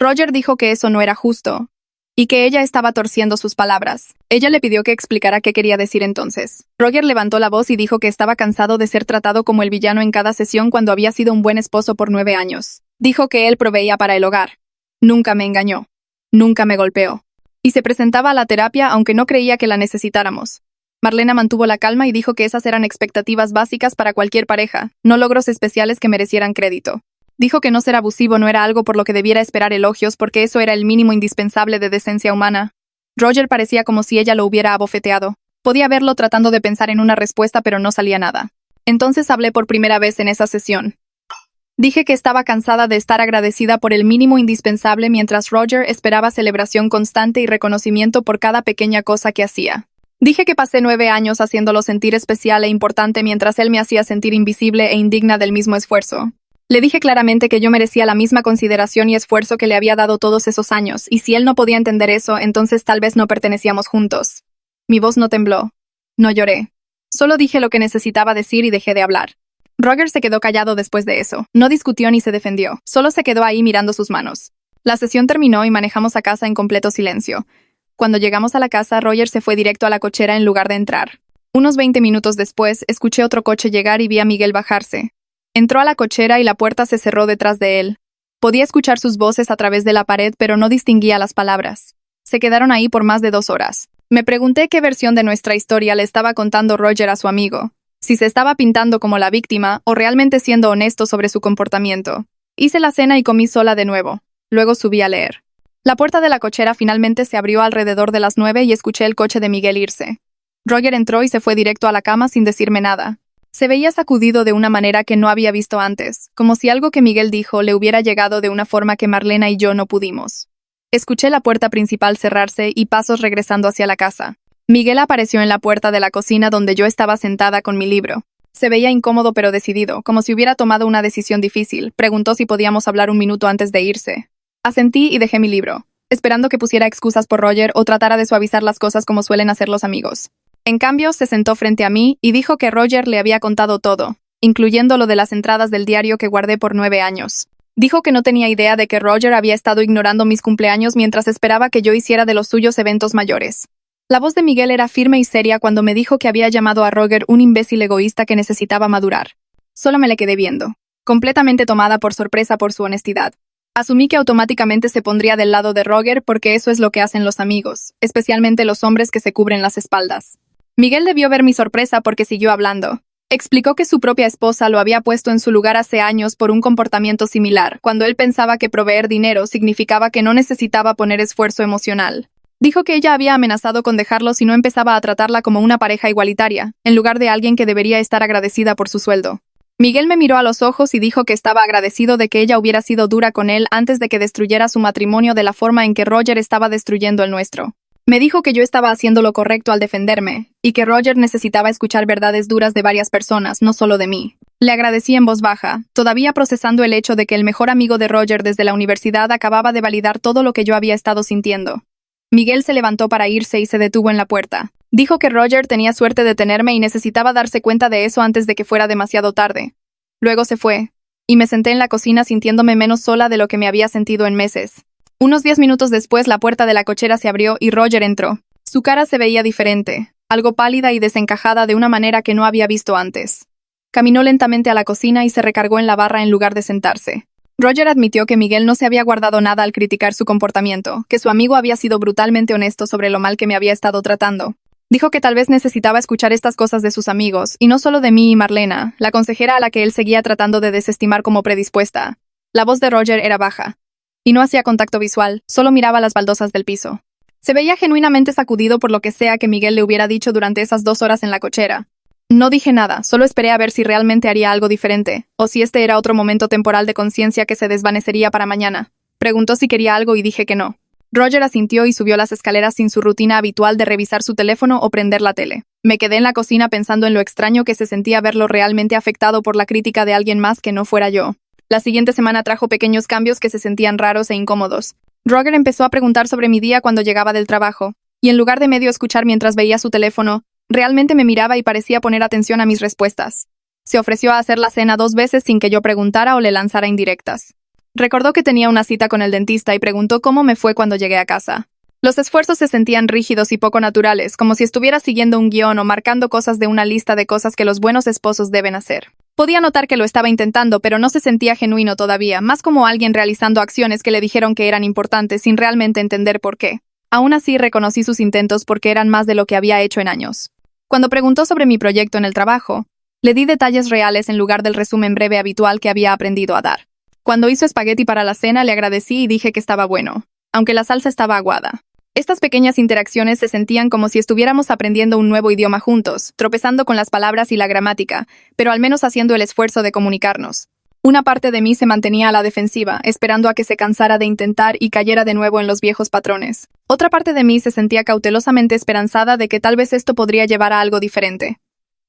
Roger dijo que eso no era justo, y que ella estaba torciendo sus palabras. Ella le pidió que explicara qué quería decir entonces. Roger levantó la voz y dijo que estaba cansado de ser tratado como el villano en cada sesión cuando había sido un buen esposo por 9 años. Dijo que él proveía para el hogar. Nunca me engañó. Nunca me golpeó. Y se presentaba a la terapia aunque no creía que la necesitáramos. Marlena mantuvo la calma y dijo que esas eran expectativas básicas para cualquier pareja, no logros especiales que merecieran crédito. Dijo que no ser abusivo no era algo por lo que debiera esperar elogios porque eso era el mínimo indispensable de decencia humana. Roger parecía como si ella lo hubiera abofeteado. Podía verlo tratando de pensar en una respuesta pero no salía nada. Entonces hablé por primera vez en esa sesión. Dije que estaba cansada de estar agradecida por el mínimo indispensable mientras Roger esperaba celebración constante y reconocimiento por cada pequeña cosa que hacía. Dije que pasé 9 años haciéndolo sentir especial e importante mientras él me hacía sentir invisible e indigna del mismo esfuerzo. Le dije claramente que yo merecía la misma consideración y esfuerzo que le había dado todos esos años, y si él no podía entender eso, entonces tal vez no pertenecíamos juntos. Mi voz no tembló. No lloré. Solo dije lo que necesitaba decir y dejé de hablar. Roger se quedó callado después de eso. No discutió ni se defendió. Solo se quedó ahí mirando sus manos. La sesión terminó y manejamos a casa en completo silencio. Cuando llegamos a la casa, Roger se fue directo a la cochera en lugar de entrar. Unos 20 minutos después, escuché otro coche llegar y vi a Miguel bajarse. Entró a la cochera y la puerta se cerró detrás de él. Podía escuchar sus voces a través de la pared, pero no distinguía las palabras. Se quedaron ahí por más de 2 horas. Me pregunté qué versión de nuestra historia le estaba contando Roger a su amigo. Si se estaba pintando como la víctima o realmente siendo honesto sobre su comportamiento. Hice la cena y comí sola de nuevo. Luego subí a leer. La puerta de la cochera finalmente se abrió alrededor de las 9 y escuché el coche de Miguel irse. Roger entró y se fue directo a la cama sin decirme nada. Se veía sacudido de una manera que no había visto antes, como si algo que Miguel dijo le hubiera llegado de una forma que Marlena y yo no pudimos. Escuché la puerta principal cerrarse y pasos regresando hacia la casa. Miguel apareció en la puerta de la cocina donde yo estaba sentada con mi libro. Se veía incómodo pero decidido, como si hubiera tomado una decisión difícil. Preguntó si podíamos hablar un minuto antes de irse. Asentí y dejé mi libro, esperando que pusiera excusas por Roger o tratara de suavizar las cosas como suelen hacer los amigos. En cambio, se sentó frente a mí y dijo que Roger le había contado todo, incluyendo lo de las entradas del diario que guardé por 9 años. Dijo que no tenía idea de que Roger había estado ignorando mis cumpleaños mientras esperaba que yo hiciera de los suyos eventos mayores. La voz de Miguel era firme y seria cuando me dijo que había llamado a Roger un imbécil egoísta que necesitaba madurar. Solo me le quedé viendo, completamente tomada por sorpresa por su honestidad. Asumí que automáticamente se pondría del lado de Roger porque eso es lo que hacen los amigos, especialmente los hombres que se cubren las espaldas. Miguel debió ver mi sorpresa porque siguió hablando. Explicó que su propia esposa lo había puesto en su lugar hace años por un comportamiento similar, cuando él pensaba que proveer dinero significaba que no necesitaba poner esfuerzo emocional. Dijo que ella había amenazado con dejarlo si no empezaba a tratarla como una pareja igualitaria, en lugar de alguien que debería estar agradecida por su sueldo. Miguel me miró a los ojos y dijo que estaba agradecido de que ella hubiera sido dura con él antes de que destruyera su matrimonio de la forma en que Roger estaba destruyendo el nuestro. Me dijo que yo estaba haciendo lo correcto al defenderme, y que Roger necesitaba escuchar verdades duras de varias personas, no solo de mí. Le agradecí en voz baja, todavía procesando el hecho de que el mejor amigo de Roger desde la universidad acababa de validar todo lo que yo había estado sintiendo. Miguel se levantó para irse y se detuvo en la puerta. Dijo que Roger tenía suerte de tenerme y necesitaba darse cuenta de eso antes de que fuera demasiado tarde. Luego se fue, y me senté en la cocina sintiéndome menos sola de lo que me había sentido en meses. Unos 10 minutos después la puerta de la cochera se abrió y Roger entró. Su cara se veía diferente, algo pálida y desencajada de una manera que no había visto antes. Caminó lentamente a la cocina y se recargó en la barra en lugar de sentarse. Roger admitió que Miguel no se había guardado nada al criticar su comportamiento, que su amigo había sido brutalmente honesto sobre lo mal que me había estado tratando. Dijo que tal vez necesitaba escuchar estas cosas de sus amigos, y no solo de mí y Marlena, la consejera a la que él seguía tratando de desestimar como predispuesta. La voz de Roger era baja, y no hacía contacto visual, solo miraba las baldosas del piso. Se veía genuinamente sacudido por lo que sea que Miguel le hubiera dicho durante esas 2 horas en la cochera. No dije nada, solo esperé a ver si realmente haría algo diferente, o si este era otro momento temporal de conciencia que se desvanecería para mañana. Preguntó si quería algo y dije que no. Roger asintió y subió las escaleras sin su rutina habitual de revisar su teléfono o prender la tele. Me quedé en la cocina pensando en lo extraño que se sentía verlo realmente afectado por la crítica de alguien más que no fuera yo. La siguiente semana trajo pequeños cambios que se sentían raros e incómodos. Roger empezó a preguntar sobre mi día cuando llegaba del trabajo, y en lugar de medio escuchar mientras veía su teléfono, realmente me miraba y parecía poner atención a mis respuestas. Se ofreció a hacer la cena 2 veces sin que yo preguntara o le lanzara indirectas. Recordó que tenía una cita con el dentista y preguntó cómo me fue cuando llegué a casa. Los esfuerzos se sentían rígidos y poco naturales, como si estuviera siguiendo un guión o marcando cosas de una lista de cosas que los buenos esposos deben hacer. Podía notar que lo estaba intentando, pero no se sentía genuino todavía, más como alguien realizando acciones que le dijeron que eran importantes sin realmente entender por qué. Aún así, reconocí sus intentos porque eran más de lo que había hecho en años. Cuando preguntó sobre mi proyecto en el trabajo, le di detalles reales en lugar del resumen breve habitual que había aprendido a dar. Cuando hizo espagueti para la cena, le agradecí y dije que estaba bueno, aunque la salsa estaba aguada. Estas pequeñas interacciones se sentían como si estuviéramos aprendiendo un nuevo idioma juntos, tropezando con las palabras y la gramática, pero al menos haciendo el esfuerzo de comunicarnos. Una parte de mí se mantenía a la defensiva, esperando a que se cansara de intentar y cayera de nuevo en los viejos patrones. Otra parte de mí se sentía cautelosamente esperanzada de que tal vez esto podría llevar a algo diferente.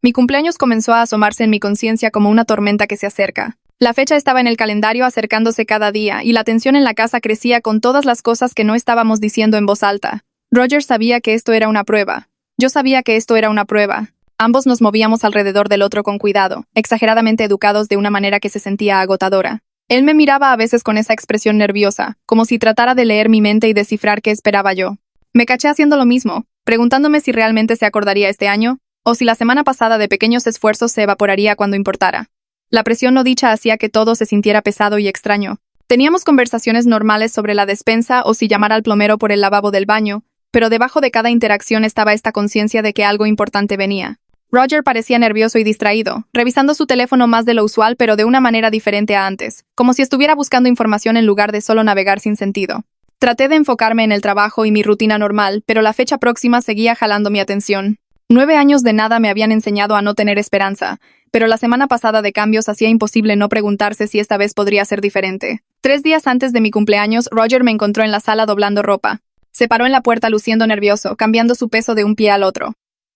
Mi cumpleaños comenzó a asomarse en mi conciencia como una tormenta que se acerca. La fecha estaba en el calendario acercándose cada día, y la tensión en la casa crecía con todas las cosas que no estábamos diciendo en voz alta. Roger sabía que esto era una prueba. Yo sabía que esto era una prueba. Ambos nos movíamos alrededor del otro con cuidado, exageradamente educados de una manera que se sentía agotadora. Él me miraba a veces con esa expresión nerviosa, como si tratara de leer mi mente y descifrar qué esperaba yo. Me caché haciendo lo mismo, preguntándome si realmente se acordaría este año, o si la semana pasada de pequeños esfuerzos se evaporaría cuando importara. La presión no dicha hacía que todo se sintiera pesado y extraño. Teníamos conversaciones normales sobre la despensa o si llamar al plomero por el lavabo del baño, pero debajo de cada interacción estaba esta conciencia de que algo importante venía. Roger parecía nervioso y distraído, revisando su teléfono más de lo usual pero de una manera diferente a antes, como si estuviera buscando información en lugar de solo navegar sin sentido. Traté de enfocarme en el trabajo y mi rutina normal, pero la fecha próxima seguía jalando mi atención. 9 años de nada me habían enseñado a no tener esperanza, pero la semana pasada de cambios hacía imposible no preguntarse si esta vez podría ser diferente. 3 días antes de mi cumpleaños, Roger me encontró en la sala doblando ropa. Se paró en la puerta luciendo nervioso, cambiando su peso de un pie al otro.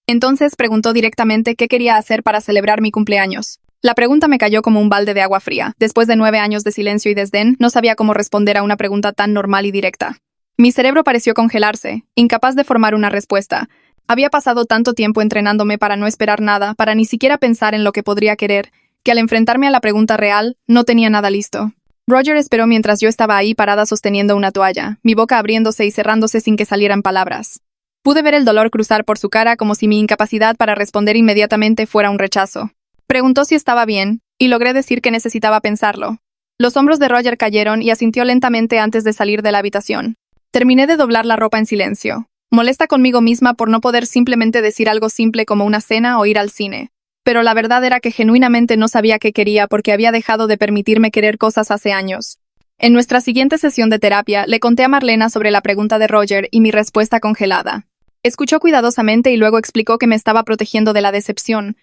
Entonces preguntó directamente qué quería hacer para celebrar mi cumpleaños. La pregunta me cayó como un balde de agua fría. Después de 9 años de silencio y desdén, no sabía cómo responder a una pregunta tan normal y directa. Mi cerebro pareció congelarse, incapaz de formar una respuesta. Había pasado tanto tiempo entrenándome para no esperar nada, para ni siquiera pensar en lo que podría querer, que al enfrentarme a la pregunta real, no tenía nada listo. Roger esperó mientras yo estaba ahí parada sosteniendo una toalla, mi boca abriéndose y cerrándose sin que salieran palabras. Pude ver el dolor cruzar por su cara como si mi incapacidad para responder inmediatamente fuera un rechazo. Preguntó si estaba bien, y logré decir que necesitaba pensarlo. Los hombros de Roger cayeron y asintió lentamente antes de salir de la habitación. Terminé de doblar la ropa en silencio, molesta conmigo misma por no poder simplemente decir algo simple como una cena o ir al cine. Pero la verdad era que genuinamente no sabía qué quería porque había dejado de permitirme querer cosas hace años. En nuestra siguiente sesión de terapia, le conté a Marlena sobre la pregunta de Roger y mi respuesta congelada. Escuchó cuidadosamente y luego explicó que me estaba protegiendo de la decepción,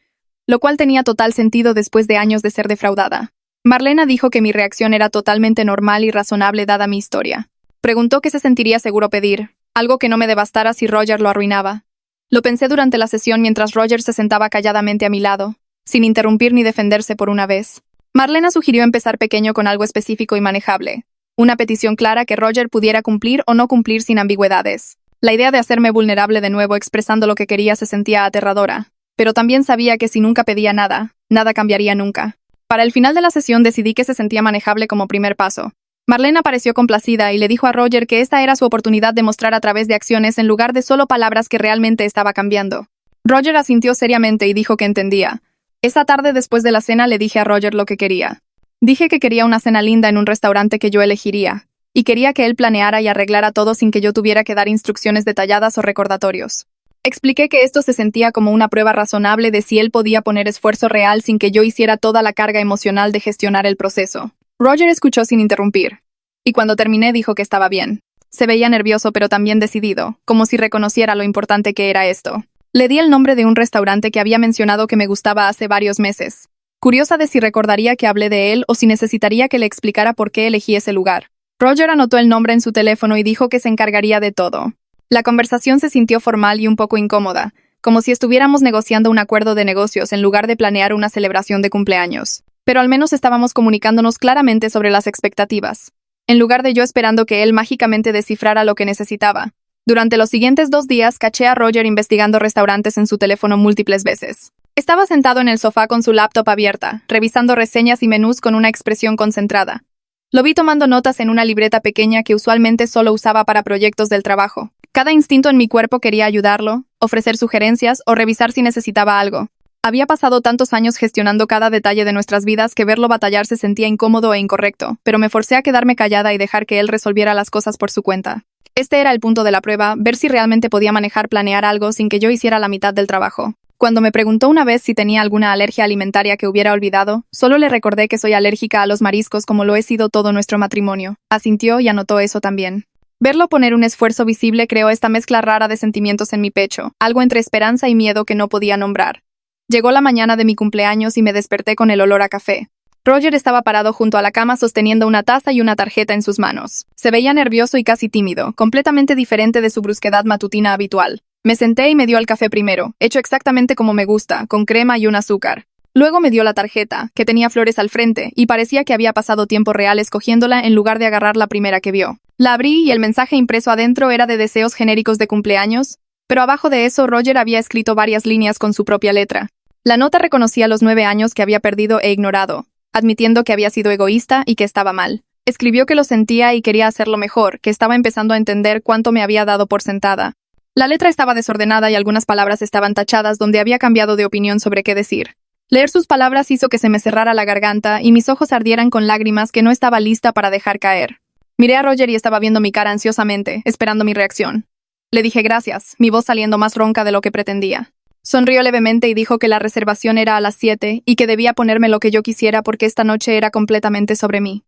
lo cual tenía total sentido después de años de ser defraudada. Marlena dijo que mi reacción era totalmente normal y razonable dada mi historia. Preguntó qué se sentiría seguro pedir, algo que no me devastara si Roger lo arruinaba. Lo pensé durante la sesión mientras Roger se sentaba calladamente a mi lado, sin interrumpir ni defenderse por una vez. Marlena sugirió empezar pequeño con algo específico y manejable, una petición clara que Roger pudiera cumplir o no cumplir sin ambigüedades. La idea de hacerme vulnerable de nuevo expresando lo que quería se sentía aterradora, pero también sabía que si nunca pedía nada, nada cambiaría nunca. Para el final de la sesión decidí que se sentía manejable como primer paso. Marlena pareció complacida y le dijo a Roger que esta era su oportunidad de mostrar a través de acciones en lugar de solo palabras que realmente estaba cambiando. Roger asintió seriamente y dijo que entendía. Esa tarde después de la cena le dije a Roger lo que quería. Dije que quería una cena linda en un restaurante que yo elegiría, y quería que él planeara y arreglara todo sin que yo tuviera que dar instrucciones detalladas o recordatorios. Expliqué que esto se sentía como una prueba razonable de si él podía poner esfuerzo real sin que yo hiciera toda la carga emocional de gestionar el proceso. Roger escuchó sin interrumpir, y cuando terminé dijo que estaba bien. Se veía nervioso pero también decidido, como si reconociera lo importante que era esto. Le di el nombre de un restaurante que había mencionado que me gustaba hace varios meses, curiosa de si recordaría que hablé de él o si necesitaría que le explicara por qué elegí ese lugar. Roger anotó el nombre en su teléfono y dijo que se encargaría de todo. La conversación se sintió formal y un poco incómoda, como si estuviéramos negociando un acuerdo de negocios en lugar de planear una celebración de cumpleaños. Pero al menos estábamos comunicándonos claramente sobre las expectativas, en lugar de yo esperando que él mágicamente descifrara lo que necesitaba. Durante los siguientes 2 días caché a Roger investigando restaurantes en su teléfono múltiples veces. Estaba sentado en el sofá con su laptop abierta, revisando reseñas y menús con una expresión concentrada. Lo vi tomando notas en una libreta pequeña que usualmente solo usaba para proyectos del trabajo. Cada instinto en mi cuerpo quería ayudarlo, ofrecer sugerencias o revisar si necesitaba algo. Había pasado tantos años gestionando cada detalle de nuestras vidas que verlo batallar se sentía incómodo e incorrecto, pero me forcé a quedarme callada y dejar que él resolviera las cosas por su cuenta. Este era el punto de la prueba, ver si realmente podía planear algo sin que yo hiciera la mitad del trabajo. Cuando me preguntó una vez si tenía alguna alergia alimentaria que hubiera olvidado, solo le recordé que soy alérgica a los mariscos como lo he sido todo nuestro matrimonio. Asintió y anotó eso también. Verlo poner un esfuerzo visible creó esta mezcla rara de sentimientos en mi pecho, algo entre esperanza y miedo que no podía nombrar. Llegó la mañana de mi cumpleaños y me desperté con el olor a café. Roger estaba parado junto a la cama sosteniendo una taza y una tarjeta en sus manos. Se veía nervioso y casi tímido, completamente diferente de su brusquedad matutina habitual. Me senté y me dio el café primero, hecho exactamente como me gusta, con crema y un azúcar. Luego me dio la tarjeta, que tenía flores al frente, y parecía que había pasado tiempo real escogiéndola en lugar de agarrar la primera que vio. La abrí y el mensaje impreso adentro era de deseos genéricos de cumpleaños, pero abajo de eso Roger había escrito varias líneas con su propia letra. La nota reconocía los 9 años que había perdido e ignorado, admitiendo que había sido egoísta y que estaba mal. Escribió que lo sentía y quería hacerlo mejor, que estaba empezando a entender cuánto me había dado por sentada. La letra estaba desordenada y algunas palabras estaban tachadas donde había cambiado de opinión sobre qué decir. Leer sus palabras hizo que se me cerrara la garganta y mis ojos ardieran con lágrimas que no estaba lista para dejar caer. Miré a Roger y estaba viendo mi cara ansiosamente, esperando mi reacción. Le dije gracias, mi voz saliendo más ronca de lo que pretendía. Sonrió levemente y dijo que la reservación era a las 7 y que debía ponerme lo que yo quisiera porque esta noche era completamente sobre mí.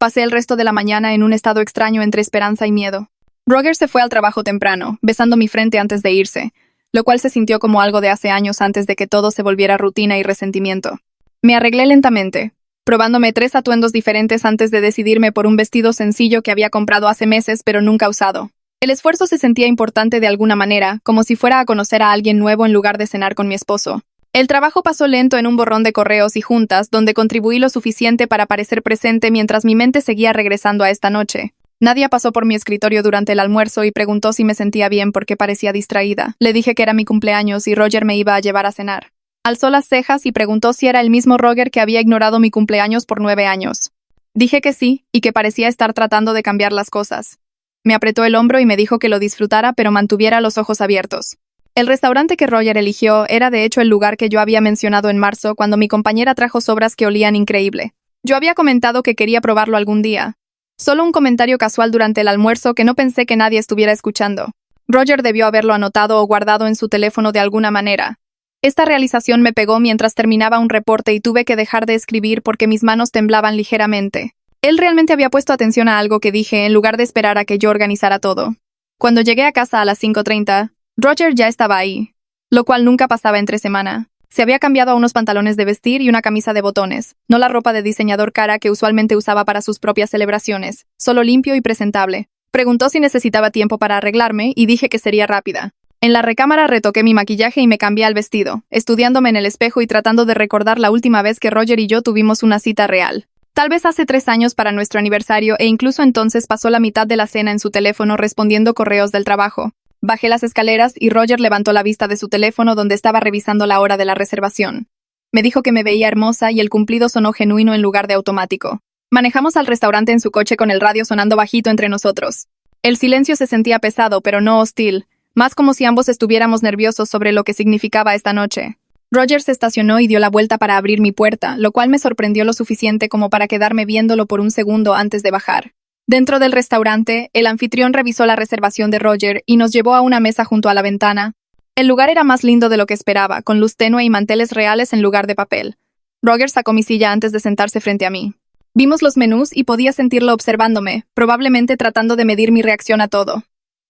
Pasé el resto de la mañana en un estado extraño entre esperanza y miedo. Roger se fue al trabajo temprano, besando mi frente antes de irse, lo cual se sintió como algo de hace años antes de que todo se volviera rutina y resentimiento. Me arreglé lentamente, probándome 3 atuendos diferentes antes de decidirme por un vestido sencillo que había comprado hace meses pero nunca usado. El esfuerzo se sentía importante de alguna manera, como si fuera a conocer a alguien nuevo en lugar de cenar con mi esposo. El trabajo pasó lento en un borrón de correos y juntas, donde contribuí lo suficiente para parecer presente mientras mi mente seguía regresando a esta noche. Nadia pasó por mi escritorio durante el almuerzo y preguntó si me sentía bien porque parecía distraída. Le dije que era mi cumpleaños y Roger me iba a llevar a cenar. Alzó las cejas y preguntó si era el mismo Roger que había ignorado mi cumpleaños por 9 años. Dije que sí, y que parecía estar tratando de cambiar las cosas. Me apretó el hombro y me dijo que lo disfrutara pero mantuviera los ojos abiertos. El restaurante que Roger eligió era de hecho el lugar que yo había mencionado en marzo cuando mi compañera trajo sobras que olían increíble. Yo había comentado que quería probarlo algún día. Solo un comentario casual durante el almuerzo que no pensé que nadie estuviera escuchando. Roger debió haberlo anotado o guardado en su teléfono de alguna manera. Esta realización me pegó mientras terminaba un reporte y tuve que dejar de escribir porque mis manos temblaban ligeramente. Él realmente había puesto atención a algo que dije en lugar de esperar a que yo organizara todo. Cuando llegué a casa a las 5:30, Roger ya estaba ahí, lo cual nunca pasaba entre semana. Se había cambiado a unos pantalones de vestir y una camisa de botones, no la ropa de diseñador cara que usualmente usaba para sus propias celebraciones, solo limpio y presentable. Preguntó si necesitaba tiempo para arreglarme y dije que sería rápida. En la recámara retoqué mi maquillaje y me cambié al vestido, estudiándome en el espejo y tratando de recordar la última vez que Roger y yo tuvimos una cita real. Tal vez hace 3 años para nuestro aniversario e incluso entonces pasó la mitad de la cena en su teléfono respondiendo correos del trabajo. Bajé las escaleras y Roger levantó la vista de su teléfono donde estaba revisando la hora de la reservación. Me dijo que me veía hermosa y el cumplido sonó genuino en lugar de automático. Manejamos al restaurante en su coche con el radio sonando bajito entre nosotros. El silencio se sentía pesado, pero no hostil, más como si ambos estuviéramos nerviosos sobre lo que significaba esta noche. Roger se estacionó y dio la vuelta para abrir mi puerta, lo cual me sorprendió lo suficiente como para quedarme viéndolo por un segundo antes de bajar. Dentro del restaurante, el anfitrión revisó la reservación de Roger y nos llevó a una mesa junto a la ventana. El lugar era más lindo de lo que esperaba, con luz tenue y manteles reales en lugar de papel. Roger sacó mi silla antes de sentarse frente a mí. Vimos los menús y podía sentirlo observándome, probablemente tratando de medir mi reacción a todo.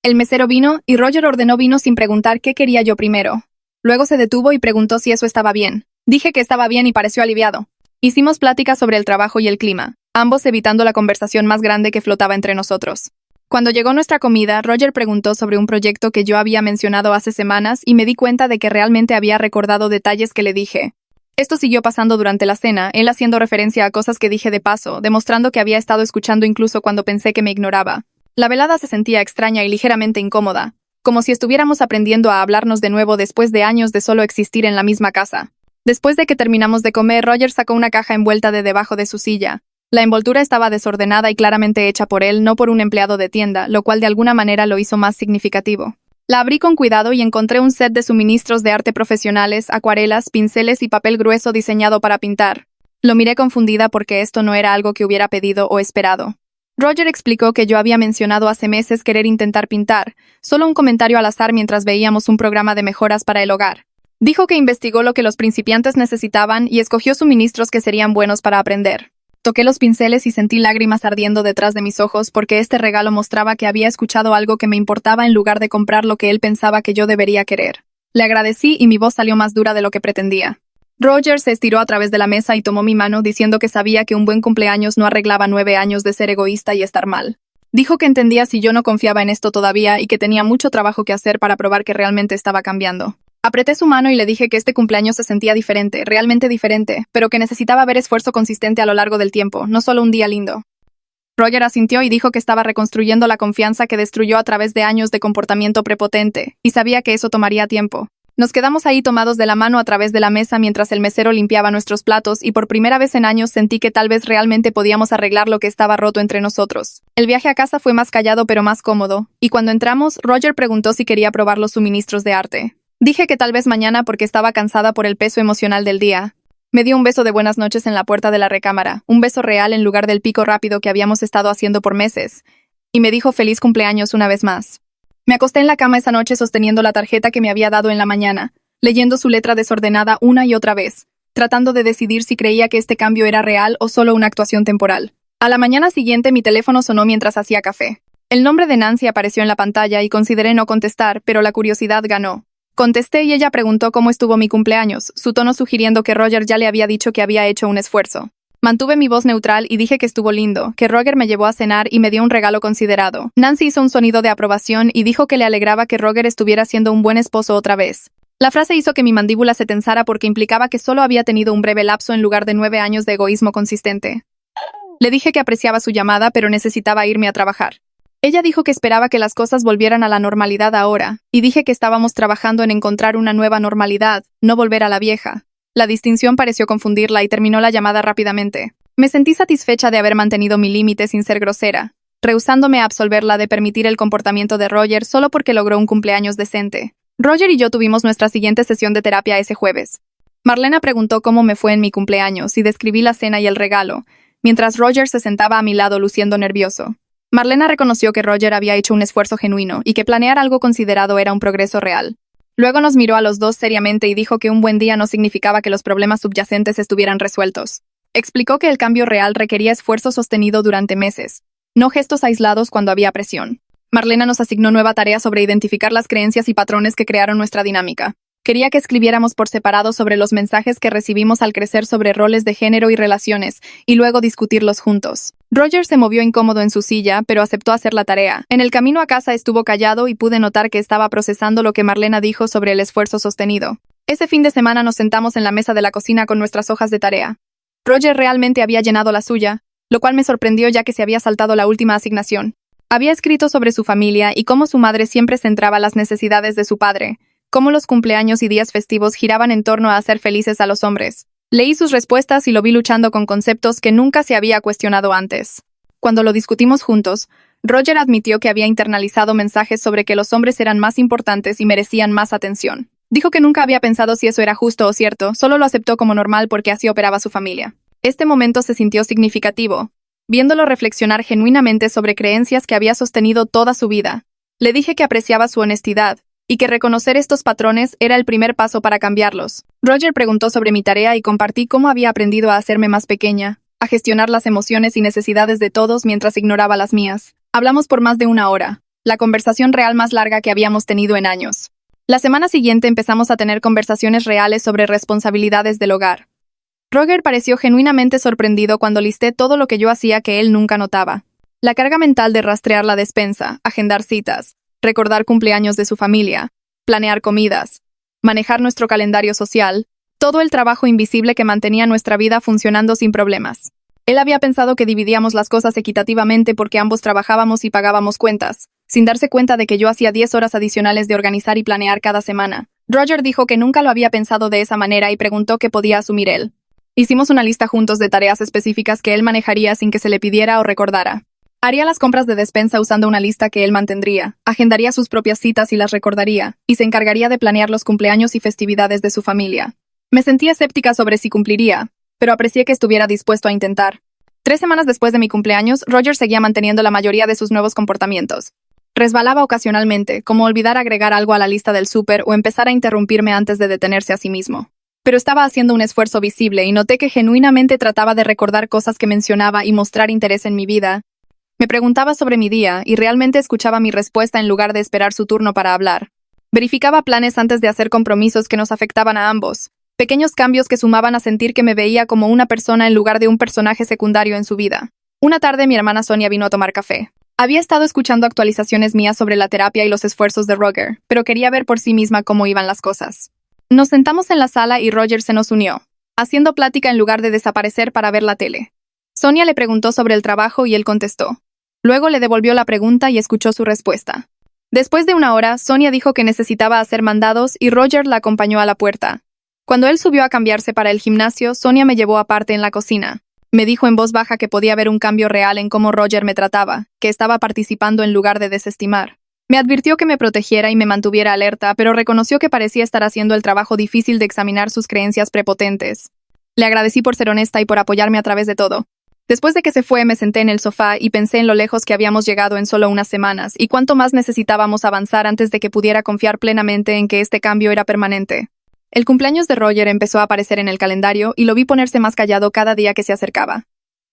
El mesero vino y Roger ordenó vino sin preguntar qué quería yo primero. Luego se detuvo y preguntó si eso estaba bien. Dije que estaba bien y pareció aliviado. Hicimos pláticas sobre el trabajo y el clima, ambos evitando la conversación más grande que flotaba entre nosotros. Cuando llegó nuestra comida, Roger preguntó sobre un proyecto que yo había mencionado hace semanas y me di cuenta de que realmente había recordado detalles que le dije. Esto siguió pasando durante la cena, él haciendo referencia a cosas que dije de paso, demostrando que había estado escuchando incluso cuando pensé que me ignoraba. La velada se sentía extraña y ligeramente incómoda, como si estuviéramos aprendiendo a hablarnos de nuevo después de años de solo existir en la misma casa. Después de que terminamos de comer, Roger sacó una caja envuelta de debajo de su silla. La envoltura estaba desordenada y claramente hecha por él, no por un empleado de tienda, lo cual de alguna manera lo hizo más significativo. La abrí con cuidado y encontré un set de suministros de arte profesionales, acuarelas, pinceles y papel grueso diseñado para pintar. Lo miré confundida porque esto no era algo que hubiera pedido o esperado. Roger explicó que yo había mencionado hace meses querer intentar pintar, solo un comentario al azar mientras veíamos un programa de mejoras para el hogar. Dijo que investigó lo que los principiantes necesitaban y escogió suministros que serían buenos para aprender. Toqué los pinceles y sentí lágrimas ardiendo detrás de mis ojos porque este regalo mostraba que había escuchado algo que me importaba en lugar de comprar lo que él pensaba que yo debería querer. Le agradecí y mi voz salió más dura de lo que pretendía. Roger se estiró a través de la mesa y tomó mi mano diciendo que sabía que un buen cumpleaños no arreglaba 9 años de ser egoísta y estar mal. Dijo que entendía si yo no confiaba en esto todavía y que tenía mucho trabajo que hacer para probar que realmente estaba cambiando. Apreté su mano y le dije que este cumpleaños se sentía diferente, realmente diferente, pero que necesitaba ver esfuerzo consistente a lo largo del tiempo, no solo un día lindo. Roger asintió y dijo que estaba reconstruyendo la confianza que destruyó a través de años de comportamiento prepotente, y sabía que eso tomaría tiempo. Nos quedamos ahí tomados de la mano a través de la mesa mientras el mesero limpiaba nuestros platos y por primera vez en años sentí que tal vez realmente podíamos arreglar lo que estaba roto entre nosotros. El viaje a casa fue más callado pero más cómodo, y cuando entramos, Roger preguntó si quería probar los suministros de arte. Dije que tal vez mañana porque estaba cansada por el peso emocional del día. Me dio un beso de buenas noches en la puerta de la recámara, un beso real en lugar del pico rápido que habíamos estado haciendo por meses, y me dijo feliz cumpleaños una vez más. Me acosté en la cama esa noche sosteniendo la tarjeta que me había dado en la mañana, leyendo su letra desordenada una y otra vez, tratando de decidir si creía que este cambio era real o solo una actuación temporal. A la mañana siguiente mi teléfono sonó mientras hacía café. El nombre de Nancy apareció en la pantalla y consideré no contestar, pero la curiosidad ganó. Contesté y ella preguntó cómo estuvo mi cumpleaños, su tono sugiriendo que Roger ya le había dicho que había hecho un esfuerzo. Mantuve mi voz neutral y dije que estuvo lindo, que Roger me llevó a cenar y me dio un regalo considerado. Nancy hizo un sonido de aprobación y dijo que le alegraba que Roger estuviera siendo un buen esposo otra vez. La frase hizo que mi mandíbula se tensara porque implicaba que solo había tenido un breve lapso en lugar de 9 años de egoísmo consistente. Le dije que apreciaba su llamada, pero necesitaba irme a trabajar. Ella dijo que esperaba que las cosas volvieran a la normalidad ahora, y dije que estábamos trabajando en encontrar una nueva normalidad, no volver a la vieja. La distinción pareció confundirla y terminó la llamada rápidamente. Me sentí satisfecha de haber mantenido mi límite sin ser grosera, rehusándome a absolverla de permitir el comportamiento de Roger solo porque logró un cumpleaños decente. Roger y yo tuvimos nuestra siguiente sesión de terapia ese jueves. Marlena preguntó cómo me fue en mi cumpleaños y describí la cena y el regalo, mientras Roger se sentaba a mi lado luciendo nervioso. Marlena reconoció que Roger había hecho un esfuerzo genuino y que planear algo considerado era un progreso real. Luego nos miró a los dos seriamente y dijo que un buen día no significaba que los problemas subyacentes estuvieran resueltos. Explicó que el cambio real requería esfuerzo sostenido durante meses, no gestos aislados cuando había presión. Marlena nos asignó nueva tarea sobre identificar las creencias y patrones que crearon nuestra dinámica. Quería que escribiéramos por separado sobre los mensajes que recibimos al crecer sobre roles de género y relaciones, y luego discutirlos juntos. Roger se movió incómodo en su silla, pero aceptó hacer la tarea. En el camino a casa estuvo callado y pude notar que estaba procesando lo que Marlena dijo sobre el esfuerzo sostenido. Ese fin de semana nos sentamos en la mesa de la cocina con nuestras hojas de tarea. Roger realmente había llenado la suya, lo cual me sorprendió ya que se había saltado la última asignación. Había escrito sobre su familia y cómo su madre siempre centraba las necesidades de su padre, cómo los cumpleaños y días festivos giraban en torno a hacer felices a los hombres. Leí sus respuestas y lo vi luchando con conceptos que nunca se había cuestionado antes. Cuando lo discutimos juntos, Roger admitió que había internalizado mensajes sobre que los hombres eran más importantes y merecían más atención. Dijo que nunca había pensado si eso era justo o cierto, solo lo aceptó como normal porque así operaba su familia. Este momento se sintió significativo, viéndolo reflexionar genuinamente sobre creencias que había sostenido toda su vida. Le dije que apreciaba su honestidad, y que reconocer estos patrones era el primer paso para cambiarlos. Roger preguntó sobre mi tarea y compartí cómo había aprendido a hacerme más pequeña, a gestionar las emociones y necesidades de todos mientras ignoraba las mías. Hablamos por más de 1 hora, la conversación real más larga que habíamos tenido en años. La semana siguiente empezamos a tener conversaciones reales sobre responsabilidades del hogar. Roger pareció genuinamente sorprendido cuando listé todo lo que yo hacía que él nunca notaba. La carga mental de rastrear la despensa, agendar citas, recordar cumpleaños de su familia, planear comidas, manejar nuestro calendario social, todo el trabajo invisible que mantenía nuestra vida funcionando sin problemas. Él había pensado que dividíamos las cosas equitativamente porque ambos trabajábamos y pagábamos cuentas, sin darse cuenta de que yo hacía 10 horas adicionales de organizar y planear cada semana. Roger dijo que nunca lo había pensado de esa manera y preguntó qué podía asumir él. Hicimos una lista juntos de tareas específicas que él manejaría sin que se le pidiera o recordara. Haría las compras de despensa usando una lista que él mantendría, agendaría sus propias citas y las recordaría, y se encargaría de planear los cumpleaños y festividades de su familia. Me sentía escéptica sobre si cumpliría, pero aprecié que estuviera dispuesto a intentar. 3 semanas después de mi cumpleaños, Roger seguía manteniendo la mayoría de sus nuevos comportamientos. Resbalaba ocasionalmente, como olvidar agregar algo a la lista del súper o empezar a interrumpirme antes de detenerse a sí mismo. Pero estaba haciendo un esfuerzo visible y noté que genuinamente trataba de recordar cosas que mencionaba y mostrar interés en mi vida. Me preguntaba sobre mi día y realmente escuchaba mi respuesta en lugar de esperar su turno para hablar. Verificaba planes antes de hacer compromisos que nos afectaban a ambos. Pequeños cambios que sumaban a sentir que me veía como una persona en lugar de un personaje secundario en su vida. Una tarde mi hermana Sonia vino a tomar café. Había estado escuchando actualizaciones mías sobre la terapia y los esfuerzos de Roger, pero quería ver por sí misma cómo iban las cosas. Nos sentamos en la sala y Roger se nos unió, haciendo plática en lugar de desaparecer para ver la tele. Sonia le preguntó sobre el trabajo y él contestó. Luego le devolvió la pregunta y escuchó su respuesta. Después de 1 hora, Sonia dijo que necesitaba hacer mandados y Roger la acompañó a la puerta. Cuando él subió a cambiarse para el gimnasio, Sonia me llevó aparte en la cocina. Me dijo en voz baja que podía ver un cambio real en cómo Roger me trataba, que estaba participando en lugar de desestimar. Me advirtió que me protegiera y me mantuviera alerta, pero reconoció que parecía estar haciendo el trabajo difícil de examinar sus creencias prepotentes. Le agradecí por ser honesta y por apoyarme a través de todo. Después de que se fue, me senté en el sofá y pensé en lo lejos que habíamos llegado en solo unas semanas y cuánto más necesitábamos avanzar antes de que pudiera confiar plenamente en que este cambio era permanente. El cumpleaños de Roger empezó a aparecer en el calendario y lo vi ponerse más callado cada día que se acercaba.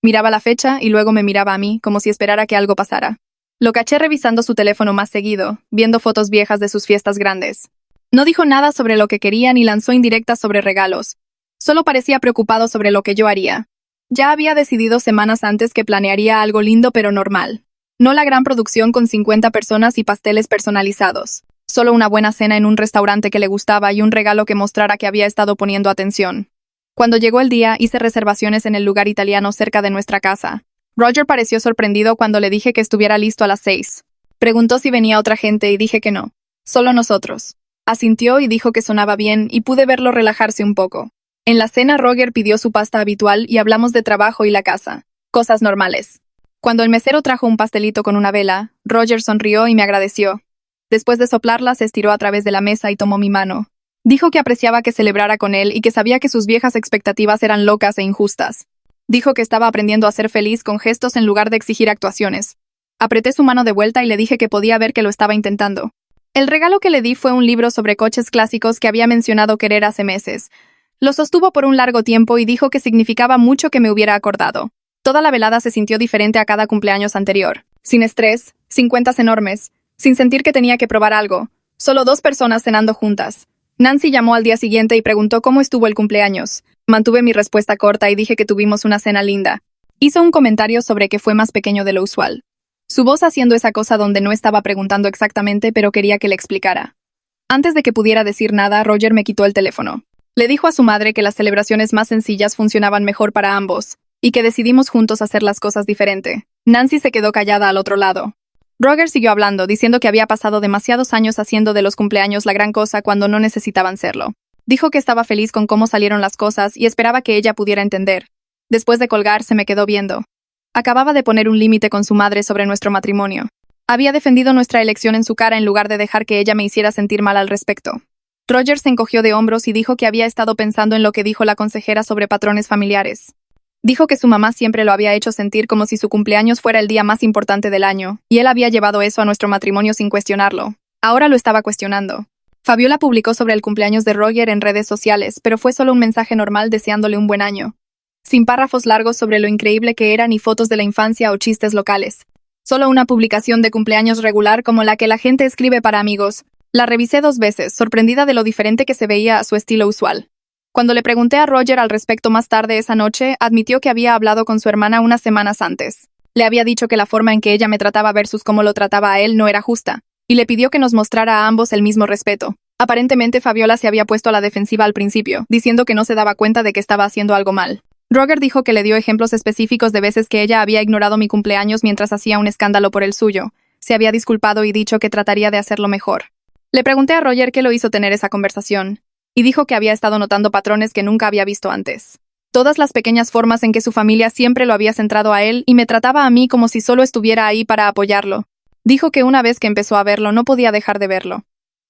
Miraba la fecha y luego me miraba a mí, como si esperara que algo pasara. Lo caché revisando su teléfono más seguido, viendo fotos viejas de sus fiestas grandes. No dijo nada sobre lo que quería ni lanzó indirectas sobre regalos. Solo parecía preocupado sobre lo que yo haría. Ya había decidido semanas antes que planearía algo lindo pero normal. No la gran producción con 50 personas y pasteles personalizados. Solo una buena cena en un restaurante que le gustaba y un regalo que mostrara que había estado poniendo atención. Cuando llegó el día, hice reservaciones en el lugar italiano cerca de nuestra casa. Roger pareció sorprendido cuando le dije que estuviera listo a las 6. Preguntó si venía otra gente y dije que no. Solo nosotros. Asintió y dijo que sonaba bien y pude verlo relajarse un poco. En la cena, Roger pidió su pasta habitual y hablamos de trabajo y la casa. Cosas normales. Cuando el mesero trajo un pastelito con una vela, Roger sonrió y me agradeció. Después de soplarla, se estiró a través de la mesa y tomó mi mano. Dijo que apreciaba que celebrara con él y que sabía que sus viejas expectativas eran locas e injustas. Dijo que estaba aprendiendo a ser feliz con gestos en lugar de exigir actuaciones. Apreté su mano de vuelta y le dije que podía ver que lo estaba intentando. El regalo que le di fue un libro sobre coches clásicos que había mencionado querer hace meses. Lo sostuvo por un largo tiempo y dijo que significaba mucho que me hubiera acordado. Toda la velada se sintió diferente a cada cumpleaños anterior. Sin estrés, sin cuentas enormes, sin sentir que tenía que probar algo. Solo 2 personas cenando juntas. Nancy llamó al día siguiente y preguntó cómo estuvo el cumpleaños. Mantuve mi respuesta corta y dije que tuvimos una cena linda. Hizo un comentario sobre que fue más pequeño de lo usual. Su voz haciendo esa cosa donde no estaba preguntando exactamente, pero quería que le explicara. Antes de que pudiera decir nada, Roger me quitó el teléfono. Le dijo a su madre que las celebraciones más sencillas funcionaban mejor para ambos, y que decidimos juntos hacer las cosas diferente. Nancy se quedó callada al otro lado. Roger siguió hablando, diciendo que había pasado demasiados años haciendo de los cumpleaños la gran cosa cuando no necesitaban serlo. Dijo que estaba feliz con cómo salieron las cosas y esperaba que ella pudiera entender. Después de colgar, se me quedó viendo. Acababa de poner un límite con su madre sobre nuestro matrimonio. Había defendido nuestra elección en su cara en lugar de dejar que ella me hiciera sentir mal al respecto. Roger se encogió de hombros y dijo que había estado pensando en lo que dijo la consejera sobre patrones familiares. Dijo que su mamá siempre lo había hecho sentir como si su cumpleaños fuera el día más importante del año, y él había llevado eso a nuestro matrimonio sin cuestionarlo. Ahora lo estaba cuestionando. Fabiola publicó sobre el cumpleaños de Roger en redes sociales, pero fue solo un mensaje normal deseándole un buen año. Sin párrafos largos sobre lo increíble que era ni fotos de la infancia o chistes locales. Solo una publicación de cumpleaños regular como la que la gente escribe para amigos. La revisé 2 veces, sorprendida de lo diferente que se veía a su estilo usual. Cuando le pregunté a Roger al respecto más tarde esa noche, admitió que había hablado con su hermana unas semanas antes. Le había dicho que la forma en que ella me trataba versus cómo lo trataba a él no era justa, y le pidió que nos mostrara a ambos el mismo respeto. Aparentemente Fabiola se había puesto a la defensiva al principio, diciendo que no se daba cuenta de que estaba haciendo algo mal. Roger dijo que le dio ejemplos específicos de veces que ella había ignorado mi cumpleaños mientras hacía un escándalo por el suyo. Se había disculpado y dicho que trataría de hacerlo mejor. Le pregunté a Roger qué lo hizo tener esa conversación, y dijo que había estado notando patrones que nunca había visto antes. Todas las pequeñas formas en que su familia siempre lo había centrado a él y me trataba a mí como si solo estuviera ahí para apoyarlo. Dijo que una vez que empezó a verlo no podía dejar de verlo.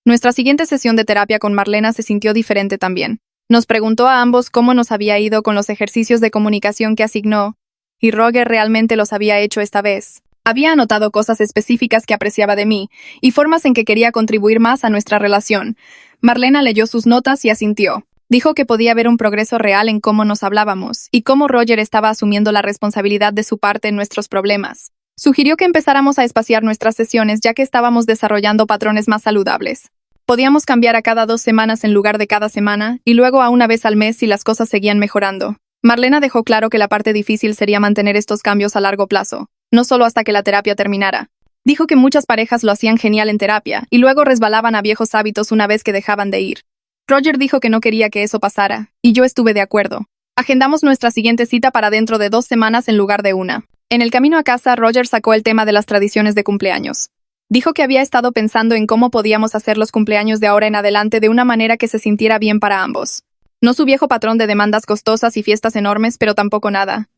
Nuestra siguiente sesión de terapia con Marlena se sintió diferente también. Nos preguntó a ambos cómo nos había ido con los ejercicios de comunicación que asignó, y Roger realmente los había hecho esta vez. Había anotado cosas específicas que apreciaba de mí, y formas en que quería contribuir más a nuestra relación. Marlena leyó sus notas y asintió. Dijo que podía ver un progreso real en cómo nos hablábamos, y cómo Roger estaba asumiendo la responsabilidad de su parte en nuestros problemas. Sugirió que empezáramos a espaciar nuestras sesiones ya que estábamos desarrollando patrones más saludables. Podíamos cambiar a cada 2 semanas en lugar de cada semana, y luego a una vez al mes si las cosas seguían mejorando. Marlena dejó claro que la parte difícil sería mantener estos cambios a largo plazo, no solo hasta que la terapia terminara. Dijo que muchas parejas lo hacían genial en terapia, y luego resbalaban a viejos hábitos una vez que dejaban de ir. Roger dijo que no quería que eso pasara, y yo estuve de acuerdo. Agendamos nuestra siguiente cita para dentro de 2 semanas en lugar de una. En el camino a casa, Roger sacó el tema de las tradiciones de cumpleaños. Dijo que había estado pensando en cómo podíamos hacer los cumpleaños de ahora en adelante de una manera que se sintiera bien para ambos. No su viejo patrón de demandas costosas y fiestas enormes, pero tampoco nada.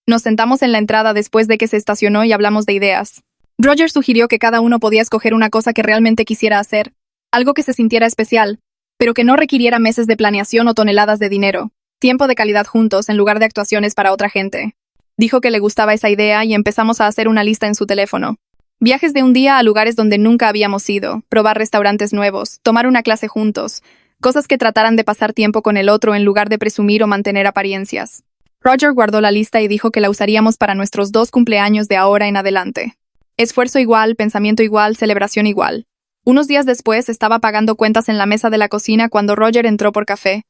Nos sentamos en la entrada después de que se estacionó y hablamos de ideas. Roger sugirió que cada uno podía escoger una cosa que realmente quisiera hacer, algo que se sintiera especial, pero que no requiriera meses de planeación o toneladas de dinero, tiempo de calidad juntos en lugar de actuaciones para otra gente. Dijo que le gustaba esa idea y empezamos a hacer una lista en su teléfono. Viajes de un día a lugares donde nunca habíamos ido, probar restaurantes nuevos, tomar una clase juntos, cosas que trataran de pasar tiempo con el otro en lugar de presumir o mantener apariencias. Roger guardó la lista y dijo que la usaríamos para nuestros 2 cumpleaños de ahora en adelante. Esfuerzo igual, pensamiento igual, celebración igual. Unos días después estaba pagando cuentas en la mesa de la cocina cuando Roger entró por café.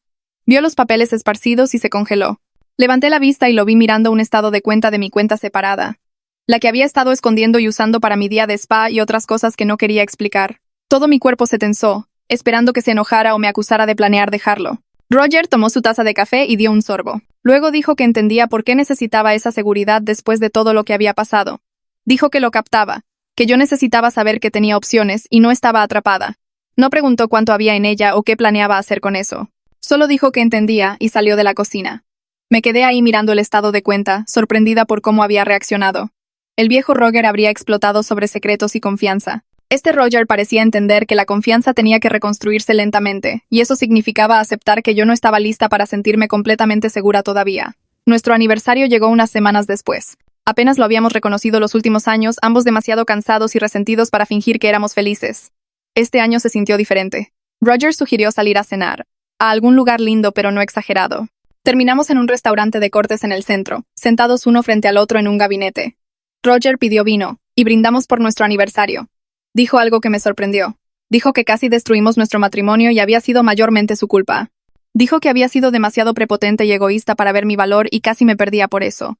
Vio los papeles esparcidos y se congeló. Levanté la vista y lo vi mirando un estado de cuenta de mi cuenta separada, la que había estado escondiendo y usando para mi día de spa y otras cosas que no quería explicar. Todo mi cuerpo se tensó, esperando que se enojara o me acusara de planear dejarlo. Roger tomó su taza de café y dio un sorbo. Luego dijo que entendía por qué necesitaba esa seguridad después de todo lo que había pasado. Dijo que lo captaba, que yo necesitaba saber que tenía opciones y no estaba atrapada. No preguntó cuánto había en ella o qué planeaba hacer con eso. Solo dijo que entendía y salió de la cocina. Me quedé ahí mirando el estado de cuenta, sorprendida por cómo había reaccionado. El viejo Roger habría explotado sobre secretos y confianza. Este Roger parecía entender que la confianza tenía que reconstruirse lentamente, y eso significaba aceptar que yo no estaba lista para sentirme completamente segura todavía. Nuestro aniversario llegó unas semanas después. Apenas lo habíamos reconocido los últimos años, ambos demasiado cansados y resentidos para fingir que éramos felices. Este año se sintió diferente. Roger sugirió salir a cenar, a algún lugar lindo pero no exagerado. Terminamos en un restaurante de cortes en el centro, sentados uno frente al otro en un gabinete. Roger pidió vino, y brindamos por nuestro aniversario. Dijo algo que me sorprendió. Dijo que casi destruimos nuestro matrimonio y había sido mayormente su culpa. Dijo que había sido demasiado prepotente y egoísta para ver mi valor y casi me perdía por eso.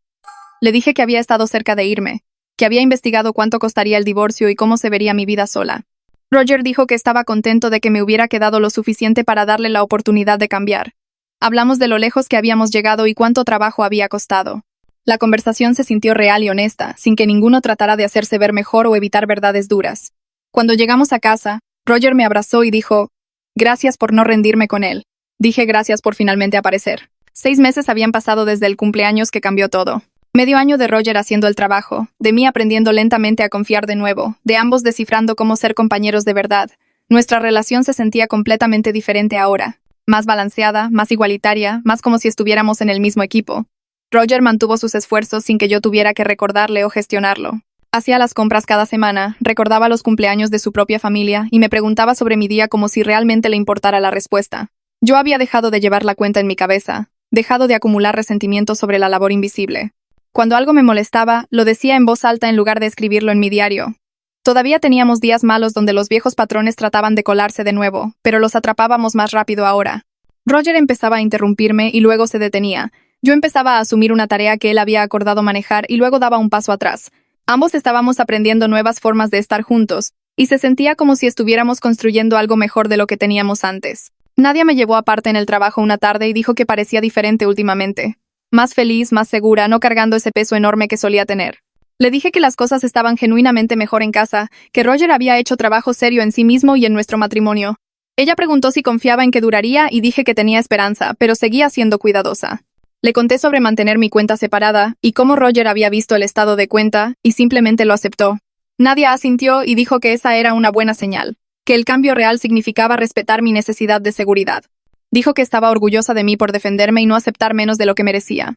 Le dije que había estado cerca de irme, que había investigado cuánto costaría el divorcio y cómo se vería mi vida sola. Roger dijo que estaba contento de que me hubiera quedado lo suficiente para darle la oportunidad de cambiar. Hablamos de lo lejos que habíamos llegado y cuánto trabajo había costado. La conversación se sintió real y honesta, sin que ninguno tratara de hacerse ver mejor o evitar verdades duras. Cuando llegamos a casa, Roger me abrazó y dijo, «Gracias por no rendirme con él». Dije gracias por finalmente aparecer. 6 meses habían pasado desde el cumpleaños que cambió todo. Medio año de Roger haciendo el trabajo, de mí aprendiendo lentamente a confiar de nuevo, de ambos descifrando cómo ser compañeros de verdad. Nuestra relación se sentía completamente diferente ahora. Más balanceada, más igualitaria, más como si estuviéramos en el mismo equipo. Roger mantuvo sus esfuerzos sin que yo tuviera que recordarle o gestionarlo. Hacía las compras cada semana, recordaba los cumpleaños de su propia familia y me preguntaba sobre mi día como si realmente le importara la respuesta. Yo había dejado de llevar la cuenta en mi cabeza, dejado de acumular resentimiento sobre la labor invisible. Cuando algo me molestaba, lo decía en voz alta en lugar de escribirlo en mi diario. Todavía teníamos días malos donde los viejos patrones trataban de colarse de nuevo, pero los atrapábamos más rápido ahora. Roger empezaba a interrumpirme y luego se detenía. Yo empezaba a asumir una tarea que él había acordado manejar y luego daba un paso atrás. Ambos estábamos aprendiendo nuevas formas de estar juntos, y se sentía como si estuviéramos construyendo algo mejor de lo que teníamos antes. Nadia me llevó aparte en el trabajo una tarde y dijo que parecía diferente últimamente. Más feliz, más segura, no cargando ese peso enorme que solía tener. Le dije que las cosas estaban genuinamente mejor en casa, que Roger había hecho trabajo serio en sí mismo y en nuestro matrimonio. Ella preguntó si confiaba en que duraría y dije que tenía esperanza, pero seguía siendo cuidadosa. Le conté sobre mantener mi cuenta separada y cómo Roger había visto el estado de cuenta y simplemente lo aceptó. Nadia asintió y dijo que esa era una buena señal, que el cambio real significaba respetar mi necesidad de seguridad. Dijo que estaba orgullosa de mí por defenderme y no aceptar menos de lo que merecía.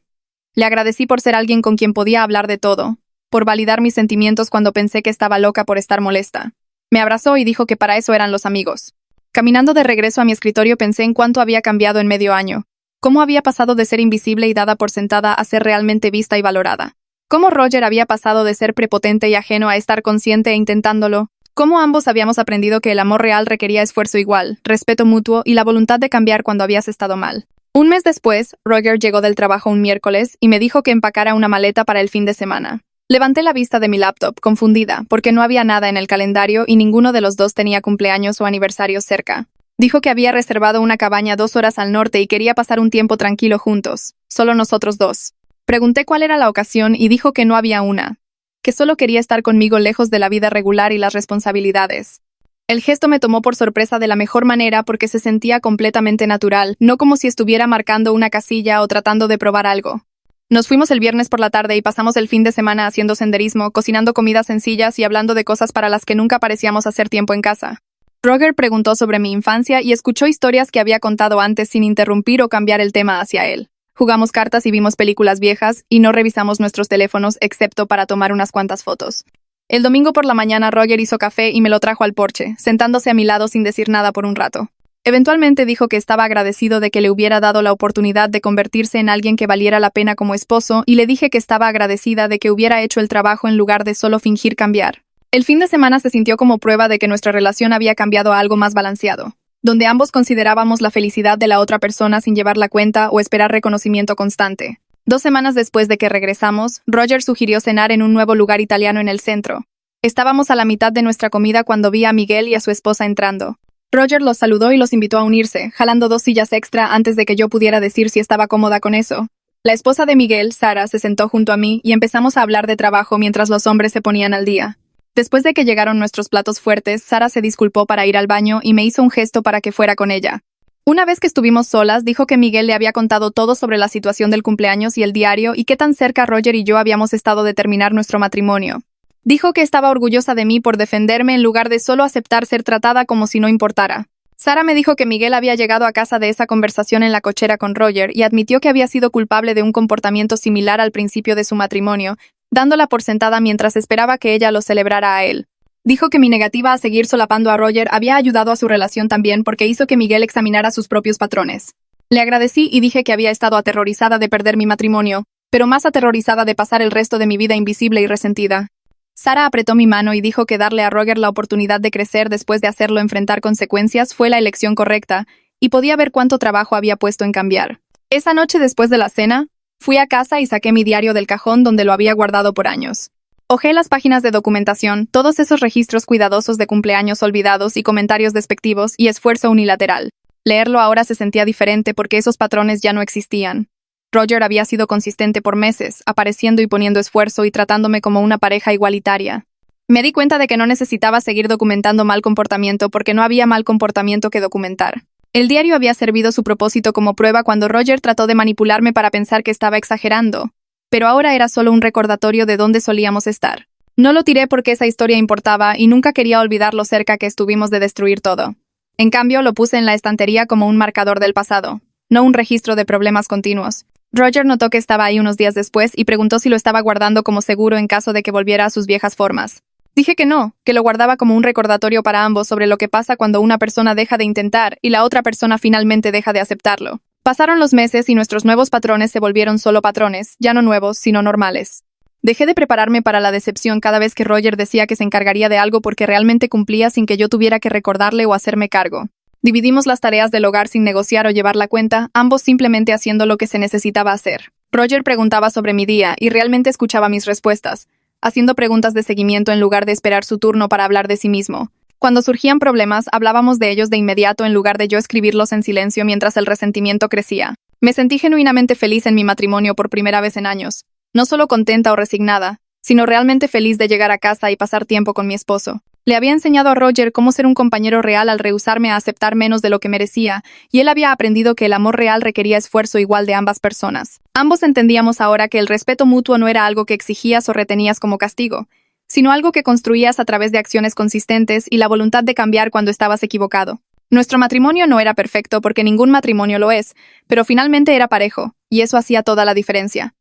Le agradecí por ser alguien con quien podía hablar de todo, por validar mis sentimientos cuando pensé que estaba loca por estar molesta. Me abrazó y dijo que para eso eran los amigos. Caminando de regreso a mi escritorio pensé en cuánto había cambiado en medio año. Cómo había pasado de ser invisible y dada por sentada a ser realmente vista y valorada. Cómo Roger había pasado de ser prepotente y ajeno a estar consciente e intentándolo. Cómo ambos habíamos aprendido que el amor real requería esfuerzo igual, respeto mutuo y la voluntad de cambiar cuando habías estado mal. Un mes después, Roger llegó del trabajo un miércoles y me dijo que empacara una maleta para el fin de semana. Levanté la vista de mi laptop, confundida, porque no había nada en el calendario y ninguno de los dos tenía cumpleaños o aniversarios cerca. Dijo que había reservado una cabaña 2 horas al norte y quería pasar un tiempo tranquilo juntos, solo nosotros dos. Pregunté cuál era la ocasión y dijo que no había una, que solo quería estar conmigo lejos de la vida regular y las responsabilidades. El gesto me tomó por sorpresa de la mejor manera porque se sentía completamente natural, no como si estuviera marcando una casilla o tratando de probar algo. Nos fuimos el viernes por la tarde y pasamos el fin de semana haciendo senderismo, cocinando comidas sencillas y hablando de cosas para las que nunca parecíamos hacer tiempo en casa. Roger preguntó sobre mi infancia y escuchó historias que había contado antes sin interrumpir o cambiar el tema hacia él. Jugamos cartas y vimos películas viejas y no revisamos nuestros teléfonos excepto para tomar unas cuantas fotos. El domingo por la mañana Roger hizo café y me lo trajo al porche, sentándose a mi lado sin decir nada por un rato. Eventualmente dijo que estaba agradecido de que le hubiera dado la oportunidad de convertirse en alguien que valiera la pena como esposo, y le dije que estaba agradecida de que hubiera hecho el trabajo en lugar de solo fingir cambiar. El fin de semana se sintió como prueba de que nuestra relación había cambiado a algo más balanceado, donde ambos considerábamos la felicidad de la otra persona sin llevar la cuenta o esperar reconocimiento constante. 2 semanas después de que regresamos, Roger sugirió cenar en un nuevo lugar italiano en el centro. Estábamos a la mitad de nuestra comida cuando vi a Miguel y a su esposa entrando. Roger los saludó y los invitó a unirse, jalando 2 sillas extra antes de que yo pudiera decir si estaba cómoda con eso. La esposa de Miguel, Sara, se sentó junto a mí y empezamos a hablar de trabajo mientras los hombres se ponían al día. Después de que llegaron nuestros platos fuertes, Sara se disculpó para ir al baño y me hizo un gesto para que fuera con ella. Una vez que estuvimos solas, dijo que Miguel le había contado todo sobre la situación del cumpleaños y el diario y qué tan cerca Roger y yo habíamos estado de terminar nuestro matrimonio. Dijo que estaba orgullosa de mí por defenderme en lugar de solo aceptar ser tratada como si no importara. Sara me dijo que Miguel había llegado a casa de esa conversación en la cochera con Roger y admitió que había sido culpable de un comportamiento similar al principio de su matrimonio, dándola por sentada mientras esperaba que ella lo celebrara a él. Dijo que mi negativa a seguir solapando a Roger había ayudado a su relación también porque hizo que Miguel examinara sus propios patrones. Le agradecí y dije que había estado aterrorizada de perder mi matrimonio, pero más aterrorizada de pasar el resto de mi vida invisible y resentida. Sara apretó mi mano y dijo que darle a Roger la oportunidad de crecer después de hacerlo enfrentar consecuencias fue la elección correcta, y podía ver cuánto trabajo había puesto en cambiar. Esa noche después de la cena, fui a casa y saqué mi diario del cajón donde lo había guardado por años. Hojé las páginas de documentación, todos esos registros cuidadosos de cumpleaños olvidados y comentarios despectivos y esfuerzo unilateral. Leerlo ahora se sentía diferente porque esos patrones ya no existían. Roger había sido consistente por meses, apareciendo y poniendo esfuerzo y tratándome como una pareja igualitaria. Me di cuenta de que no necesitaba seguir documentando mal comportamiento porque no había mal comportamiento que documentar. El diario había servido su propósito como prueba cuando Roger trató de manipularme para pensar que estaba exagerando, pero ahora era solo un recordatorio de dónde solíamos estar. No lo tiré porque esa historia importaba y nunca quería olvidar lo cerca que estuvimos de destruir todo. En cambio, lo puse en la estantería como un marcador del pasado, no un registro de problemas continuos. Roger notó que estaba ahí unos días después y preguntó si lo estaba guardando como seguro en caso de que volviera a sus viejas formas. Dije que no, que lo guardaba como un recordatorio para ambos sobre lo que pasa cuando una persona deja de intentar y la otra persona finalmente deja de aceptarlo. Pasaron los meses y nuestros nuevos patrones se volvieron solo patrones, ya no nuevos, sino normales. Dejé de prepararme para la decepción cada vez que Roger decía que se encargaría de algo porque realmente cumplía sin que yo tuviera que recordarle o hacerme cargo. Dividimos las tareas del hogar sin negociar o llevar la cuenta, ambos simplemente haciendo lo que se necesitaba hacer. Roger preguntaba sobre mi día y realmente escuchaba mis respuestas, haciendo preguntas de seguimiento en lugar de esperar su turno para hablar de sí mismo. Cuando surgían problemas, hablábamos de ellos de inmediato en lugar de yo escribirlos en silencio mientras el resentimiento crecía. Me sentí genuinamente feliz en mi matrimonio por primera vez en años. No solo contenta o resignada, sino realmente feliz de llegar a casa y pasar tiempo con mi esposo. Le había enseñado a Roger cómo ser un compañero real al rehusarme a aceptar menos de lo que merecía, y él había aprendido que el amor real requería esfuerzo igual de ambas personas. Ambos entendíamos ahora que el respeto mutuo no era algo que exigías o retenías como castigo, sino algo que construías a través de acciones consistentes y la voluntad de cambiar cuando estabas equivocado. Nuestro matrimonio no era perfecto porque ningún matrimonio lo es, pero finalmente era parejo, y eso hacía toda la diferencia.